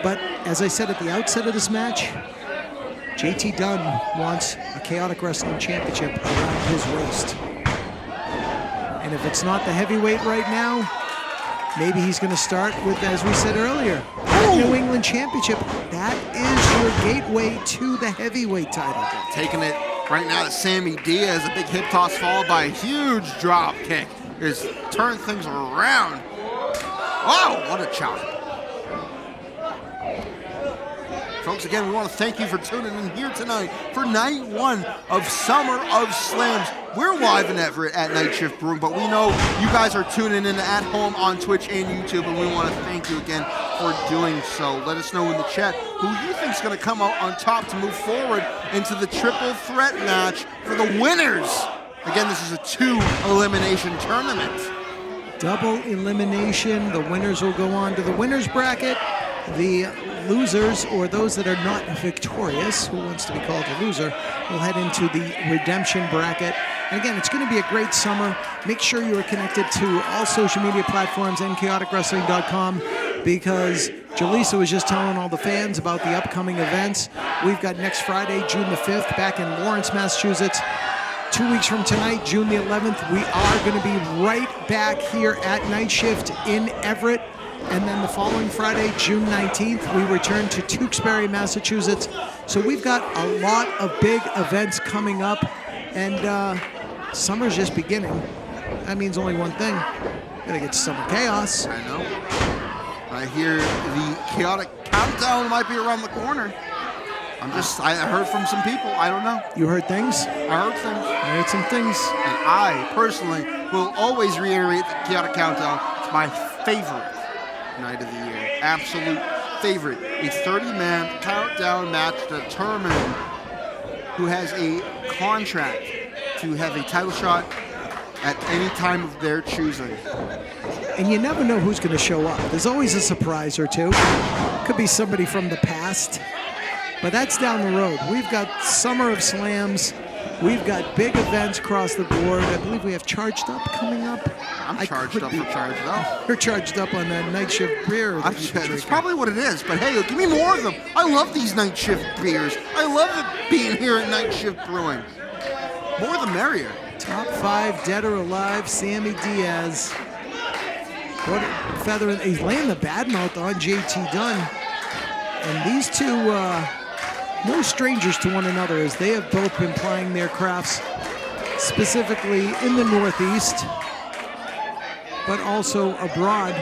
But as I said at the outset of this match, JT Dunn wants a Chaotic Wrestling Championship around his waist. And if it's not the heavyweight right now, maybe he's going to start with, as we said earlier, New England Championship. That is your gateway to the heavyweight title. Taking it right now to Sammy Diaz, a big hip toss followed by a huge drop kick. Is turning things around. Wow, what a chop. Folks, again, we want to thank you for tuning in here tonight for night one of Summer of Slams. We're live in Everett at Night Shift Brewing, but we know you guys are tuning in at home on Twitch and YouTube, and we want to thank you again for doing so. Let us know in the chat who you think is going to come out on top to move forward into the triple threat match for the winners. Again, this is a 2-elimination tournament. Double elimination. The winners will go on to the winners bracket. The losers, or those that are not victorious, who wants to be called a loser, will head into the redemption bracket. And again, it's going to be a great summer. Make sure you are connected to all social media platforms and chaoticwrestling.com, because Jaleesa was just telling all the fans about the upcoming events. We've got next Friday, June the 5th, back in Lawrence, Massachusetts. 2 weeks from tonight, June the 11th, we are going to be right back here at Night Shift in Everett. And then the following Friday, June 19th, we return to Tewksbury, Massachusetts. So we've got a lot of big events coming up, and summer's just beginning. That means only one thing. Gotta get to Summer Chaos. I know. I hear the chaotic countdown might be around the corner. I heard from some people. I don't know. You heard things? I heard things. I heard some things. And I, personally, will always reiterate the chaotic countdown. It's my favorite night of the year. Absolute favorite. A 30-man countdown match to determine who has a contract to have a title shot at any time of their choosing. And you never know who's going to show up. There's always a surprise or two. Could be somebody from the past. But that's down the road. We've got Summer of Slams. We've got big events across the board. I believe we have Charged Up coming up. I'm charged up for Charged Up. You're charged up on that Night Shift beer. That's probably what it is, but hey, give me more of them. I love these Night Shift beers. I love it being here at Night Shift Brewing. More the merrier. Top 5, dead or alive, Sammy Diaz. What a feather. He's laying the bad mouth on JT Dunn. And these two, no strangers to one another, as they have both been plying their crafts, specifically in the Northeast, but also abroad,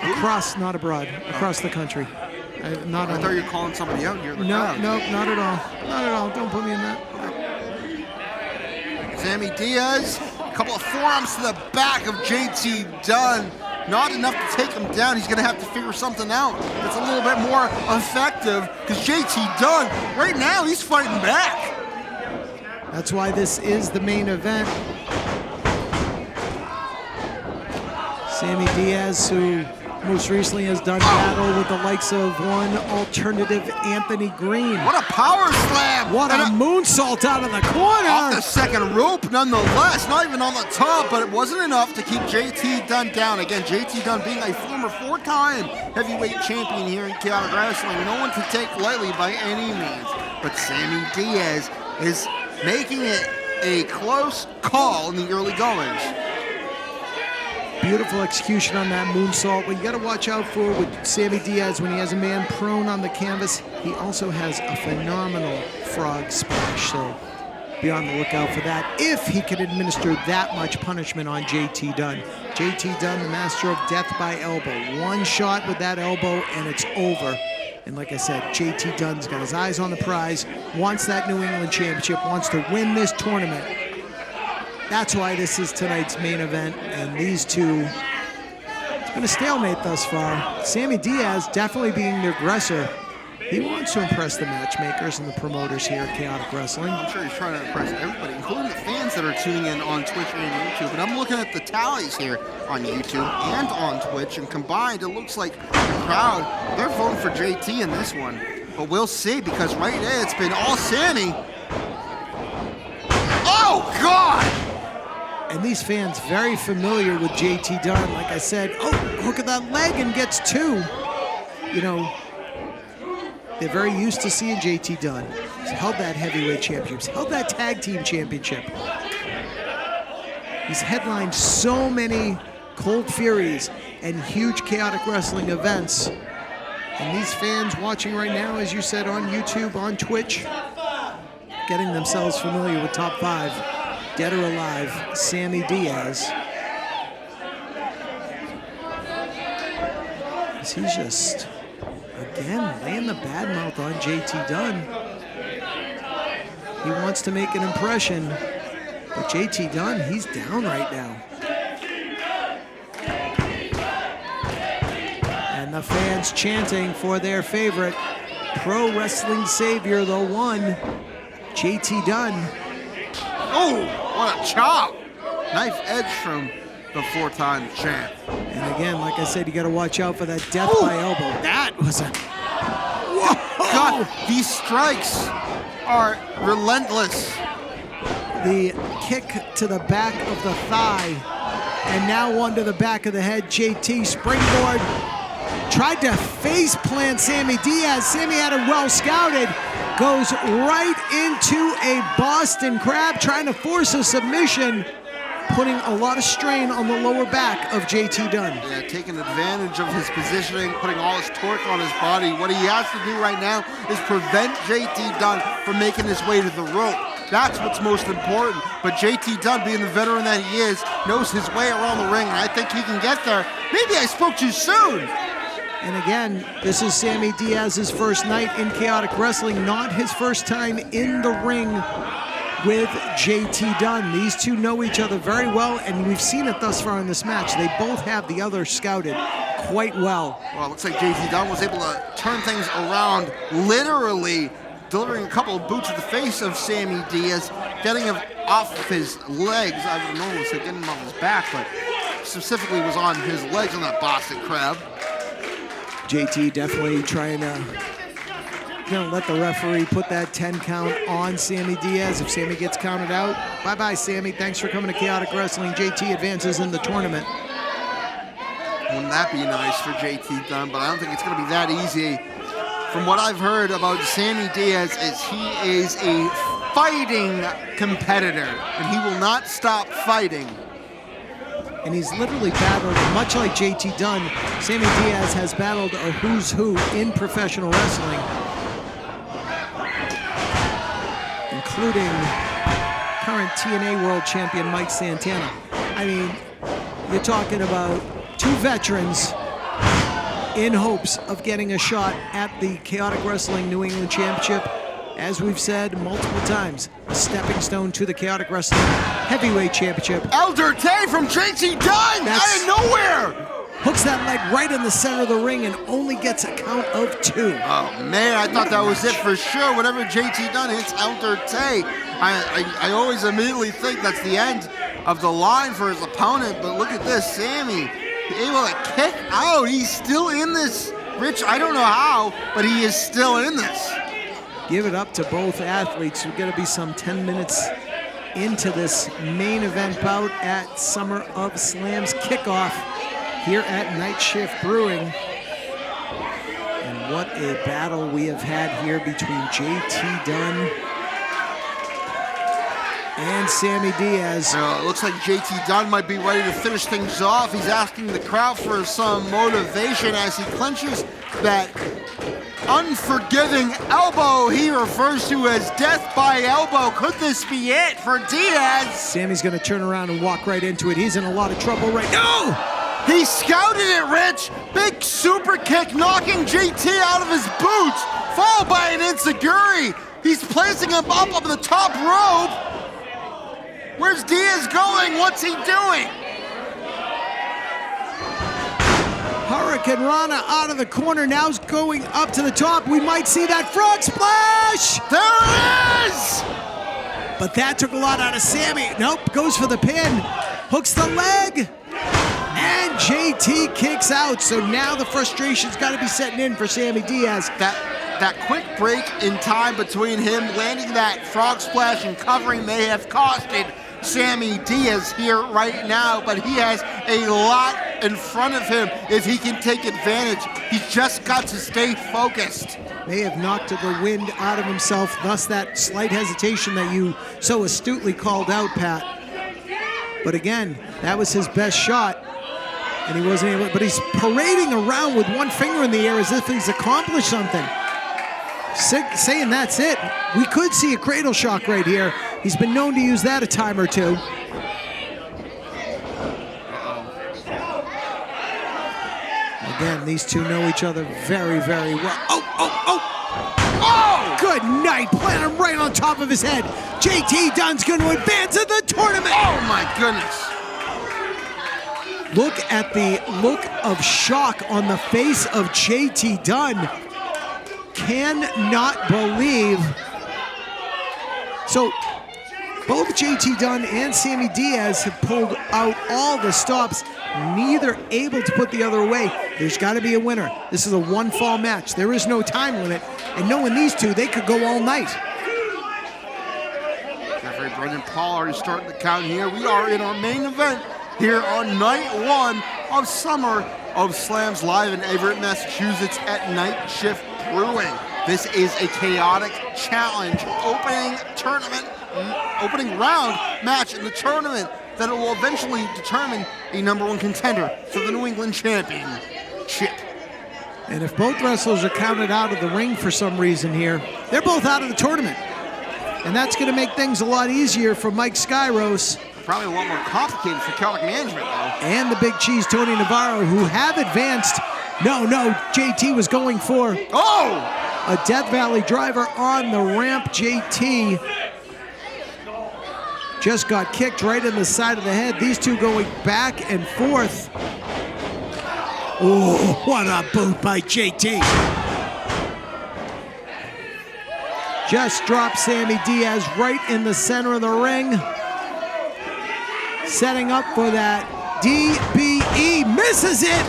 across the country. I thought you were calling somebody out here. No, not at all. Not at all. Don't put me in that. Sammy Diaz, a couple of forearms to the back of JT Dunn. Not enough to take him down. He's going to have to figure something out that's a little bit more effective, because JT Dunn, right now, he's fighting back. That's why this is the main event. Sammy Diaz, who most recently has done battle with the likes of one alternative Anthony Green. What a power slam! What a moonsault out of the corner! Off the second rope, nonetheless. Not even on the top, but it wasn't enough to keep JT Dunn down. Again, JT Dunn being a former 4-time heavyweight champion here in chaotic wrestling. No one to take lightly by any means. But Sammy Diaz is making it a close call in the early goings. Beautiful execution on that moonsault. What you got to watch out for with Sammy Diaz, when he has a man prone on the canvas, he also has a phenomenal frog splash. So be on the lookout for that if he can administer that much punishment on JT Dunn. JT Dunn, the master of death by elbow. One shot with that elbow and it's over. And like I said, JT Dunn's got his eyes on the prize, wants that New England Championship, wants to win this tournament. That's why this is tonight's main event, and these two, it's been a stalemate thus far. Sammy Diaz definitely being the aggressor. He wants to impress the matchmakers and the promoters here at Chaotic Wrestling. I'm sure he's trying to impress everybody, including the fans that are tuning in on Twitch and YouTube. And I'm looking at the tallies here on YouTube and on Twitch, and combined, it looks like the crowd, they're voting for JT in this one. But we'll see, because right now it's been all Sammy. Oh, God! And these fans very familiar with JT Dunn. Like I said, oh, hook at that leg and gets 2. You know, they're very used to seeing JT Dunn. He's held that heavyweight championship. He's held that tag team championship. He's headlined so many Cold Furies and huge Chaotic Wrestling events. And these fans watching right now, as you said, on YouTube, on Twitch, getting themselves familiar with Top 5, dead or alive, Sammy Diaz. He's just, again, laying the bad mouth on JT Dunn. He wants to make an impression, but JT Dunn, he's down right now. And the fans chanting for their favorite pro wrestling savior, the one, JT Dunn. Oh, what a chop. Knife edge from the 4-time champ. And again, like I said, you got to watch out for that death by elbow. That was a... Whoa. God, these strikes are relentless. The kick to the back of the thigh. And now one to the back of the head. JT springboard. Tried to face plant Sammy Diaz. Sammy had it well scouted. Goes right into a Boston Crab, trying to force a submission, putting a lot of strain on the lower back of JT Dunn. Yeah, taking advantage of his positioning, putting all his torque on his body. What he has to do right now is prevent JT Dunn from making his way to the rope. That's what's most important. But JT Dunn, being the veteran that he is, knows his way around the ring, and I think he can get there. Maybe I spoke too soon. And again, this is Sammy Diaz's first night in Chaotic Wrestling, not his first time in the ring with JT Dunn. These two know each other very well, and we've seen it thus far in this match. They both have the other scouted quite well. Well, it looks like JT Dunn was able to turn things around, literally delivering a couple of boots to the face of Sammy Diaz, getting him off of his legs. I would normally say getting him off his back, but specifically was on his legs on that Boston Crab. JT definitely trying to let the referee put that 10 count on Sammy Diaz. If Sammy gets counted out, bye-bye, Sammy. Thanks for coming to Chaotic Wrestling. JT advances in the tournament. Wouldn't that be nice for JT Dunn? But I don't think it's going to be that easy. From what I've heard about Sammy Diaz is he is a fighting competitor, and he will not stop fighting. And he's literally battled, much like JT Dunn, Sammy Diaz has battled a who's who in professional wrestling, including current TNA World Champion Mike Santana. I mean, you're talking about two veterans in hopes of getting a shot at the Chaotic Wrestling New England Championship. As we've said multiple times, a stepping stone to the Chaotic Wrestling Heavyweight Championship. Elder Tay from JT Dunn out of nowhere! Hooks that leg right in the center of the ring and only gets a count of 2. Oh man, I thought that was it for sure. Whenever JT Dunn hits Elder Tay, I always immediately think that's the end of the line for his opponent, but look at this, Sammy able to kick out. He's still in this. Rich, I don't know how, but he is still in this. Give it up to both athletes. We're going to be some 10 minutes into this main event bout at Summer of Slam's kickoff here at Night Shift Brewing. And what a battle we have had here between JT Dunn and Sammy Diaz. It looks like JT Dunn might be ready to finish things off. He's asking the crowd for some motivation as he clenches that unforgiving elbow he refers to as death by elbow. Could this be it for Diaz? Sammy's going to turn around and walk right into it. He's in a lot of trouble right now. He scouted it, Rich. Big super kick knocking JT out of his boots, followed by an enziguri. He's placing him up on the top rope. Where's Diaz going? What's he doing? Hurricane Rana out of the corner, now going up to the top. We might see that frog splash. There it is! But that took a lot out of Sammy. Nope, goes for the pin. Hooks the leg. And JT kicks out. So now the frustration's got to be setting in for Sammy Diaz. That quick break in time between him landing that frog splash and covering may have costed Sammy Diaz here right now, but he has a lot in front of him if he can take advantage. He's just got to stay focused. May have knocked the wind out of himself, thus that slight hesitation that you so astutely called out, Pat. But again, that was his best shot. And he wasn't able, but he's parading around with one finger in the air as if he's accomplished something. Saying that's it. We could see a cradle shock right here. He's been known to use that a time or two. Again, these two know each other very, very well. Oh, good night. Plant him right on top of his head. JT Dunn's going to advance in the tournament. Oh, my goodness. Look at the look of shock on the face of JT Dunn. Cannot believe. So, both JT Dunn and Sammy Diaz have pulled out all the stops, neither able to put the other away. There's got to be a winner. This is a one-fall match. There is no time limit, and knowing these two, they could go all night. Referee Brendan Paul already starting the count here. We are in our main event here on night one of Summer of Slams live in Everett, Massachusetts at Night Shift Brewing. This is a chaotic challenge opening round match in the tournament that will eventually determine a #1 contender for the New England Championship. And if both wrestlers are counted out of the ring for some reason here, they're both out of the tournament. And that's going to make things a lot easier for Mike Skyros. Probably a lot more complicated for chaotic management, though. And the Big Cheese, Tony Navarro, who have advanced. No, JT was going for a Death Valley driver on the ramp. JT just got kicked right in the side of the head. These two going back and forth. Oh, what a boot by JT. Just dropped Sammy Diaz right in the center of the ring. Setting up for that DBE, misses it.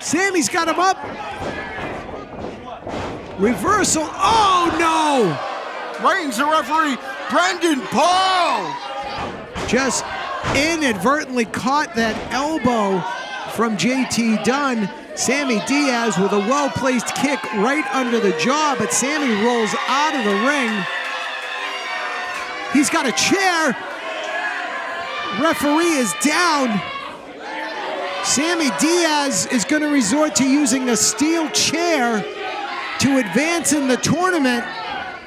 Sammy's got him up. Reversal, oh no! Reigns, the referee, Brendan Paul. Just inadvertently caught that elbow from JT Dunn. Sammy Diaz with a well-placed kick right under the jaw, but Sammy rolls out of the ring. He's got a chair. Referee is down. Sammy Diaz is going to resort to using a steel chair to advance in the tournament.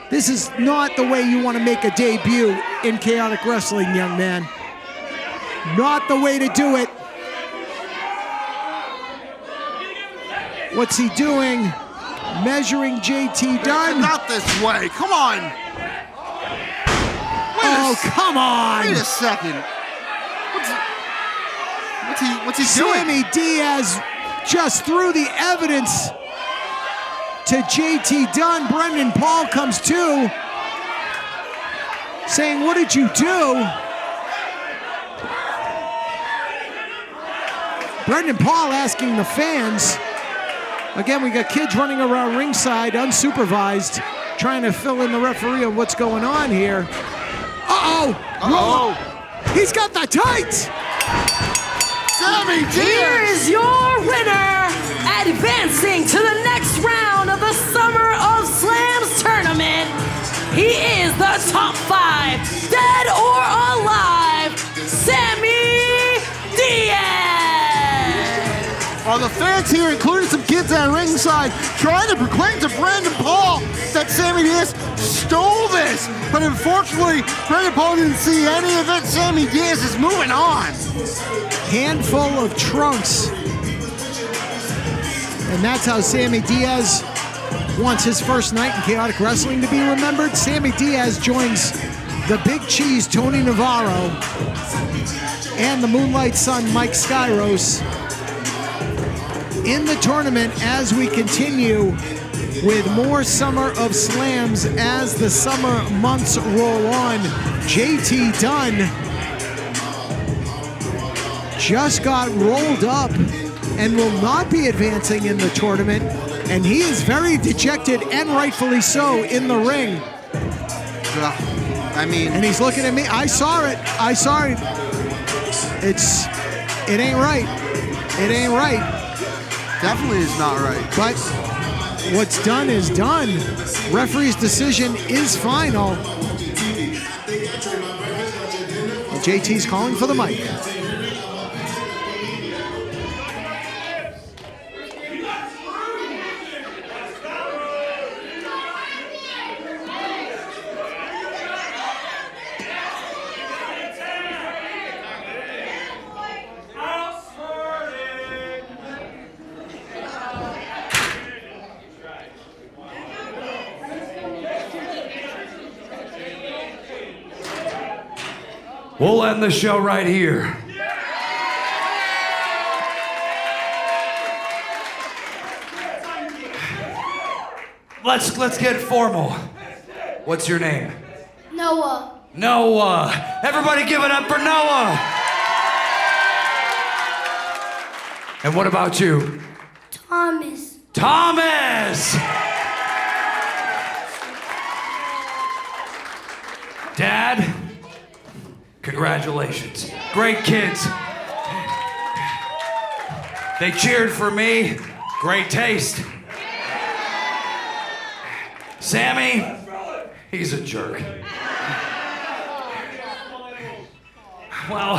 This is not the way you want to make a debut in chaotic wrestling, young man. Not the way to do it. What's he doing? Measuring JT Dunn. Not this way, come on. Come on. Wait a second. What's he doing? Sammy Diaz just threw the evidence to JT Dunn. Brendan Paul comes to, saying, what did you do? Brendan Paul asking the fans. Again, we got kids running around ringside, unsupervised, trying to fill in the referee on what's going on here. He's got the tights! Sammy Diaz! Here is your winner, advancing to the next round of the Summer of Slams tournament. He is the top 5, dead or alive, Sammy Diaz! Are the fans here, including some kids at ringside, trying to proclaim to Brendan Paul that Sammy Diaz stole this? But unfortunately, Brendan Paul didn't see any of it. Sammy Diaz is moving on. Handful of trunks. And that's how Sammy Diaz wants his first night in chaotic wrestling to be remembered. Sammy Diaz joins the Big Cheese, Tony Navarro, and the Moonlight Sun, Mike Skyros, in the tournament as we continue with more Summer of Slams as the summer months roll on. JT Dunn just got rolled up and will not be advancing in the tournament, and he is very dejected, and rightfully so, in the ring. And he's looking at me. I saw it. It ain't right. It ain't right. Definitely is not right. But what's done is done. Referee's decision is final. And JT's calling for the mic. we'll end the show right here. Let's get formal. What's your name? Noah. Noah. Everybody give it up for Noah. And what about you? Thomas. Thomas! Dad, congratulations. Great kids. They cheered for me. Great taste. Sammy, he's a jerk. Well,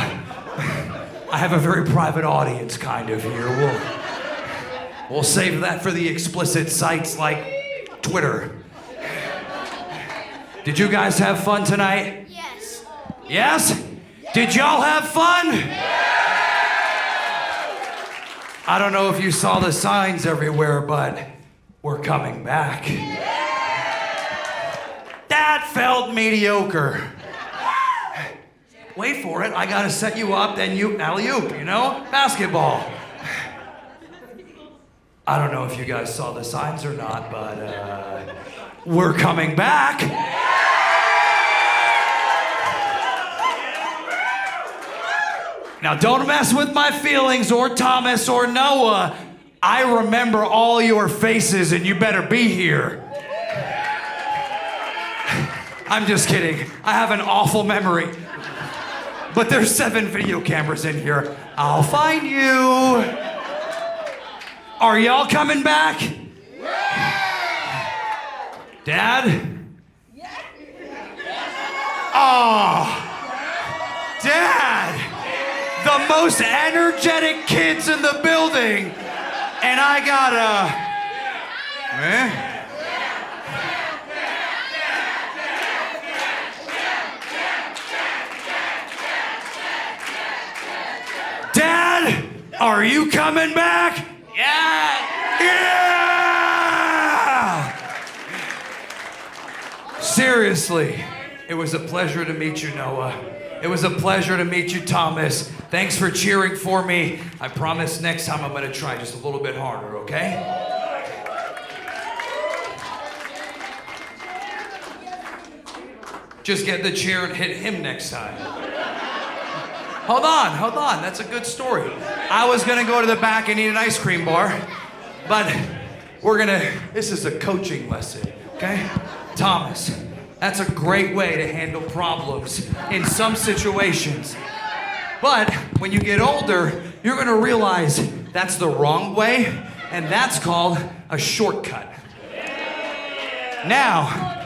I have a very private audience kind of here. We'll save that for the explicit sites like Twitter. Did you guys have fun tonight? Yes. Yes? Did y'all have fun? I don't know if you saw the signs everywhere, but we're coming back. That felt mediocre. Wait for it, I gotta set you up, then you alley-oop, you know? Basketball. I don't know if you guys saw the signs or not, but we're coming back. Now don't mess with my feelings or Thomas or Noah. I remember all your faces and you better be here. I'm just kidding. I have an awful memory. But there's 7 video cameras in here. I'll find you. Are y'all coming back? Dad? Oh, Dad! The most energetic kids in the building. And I gotta... Dad, are you coming back? Yeah! Seriously, it was a pleasure to meet you, Noah. It was a pleasure to meet you, Thomas. Thanks for cheering for me. I promise next time I'm gonna try just a little bit harder, okay? Just get the chair and hit him next time. Hold on, that's a good story. I was gonna go to the back and eat an ice cream bar, but this is a coaching lesson, okay? Thomas, that's a great way to handle problems in some situations. But when you get older, you're gonna realize that's the wrong way, and that's called a shortcut. Now,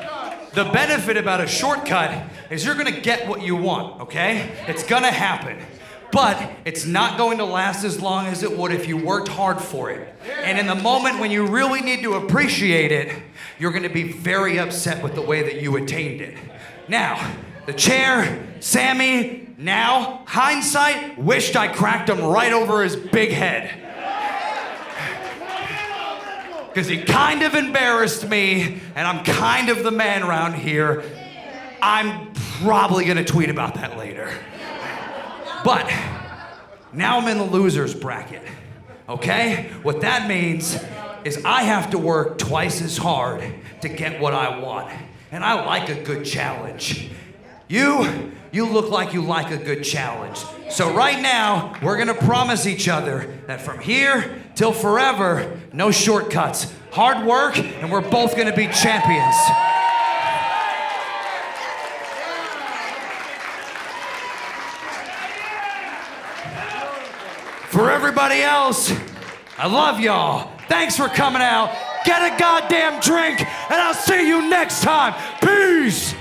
the benefit about a shortcut is you're gonna get what you want, okay? It's gonna happen. But it's not going to last as long as it would if you worked hard for it. And in the moment when you really need to appreciate it, you're gonna be very upset with the way that you attained it. Now, the chair, Sammy, now, hindsight, wished I cracked him right over his big head. Because he kind of embarrassed me, and I'm kind of the man around here. I'm probably gonna tweet about that later. But now I'm in the loser's bracket, okay? What that means is I have to work twice as hard to get what I want. And I like a good challenge. You look like you like a good challenge. So right now, we're gonna promise each other that from here till forever, no shortcuts. Hard work, and we're both gonna be champions. For everybody else, I love y'all. Thanks for coming out. Get a goddamn drink, and I'll see you next time. Peace!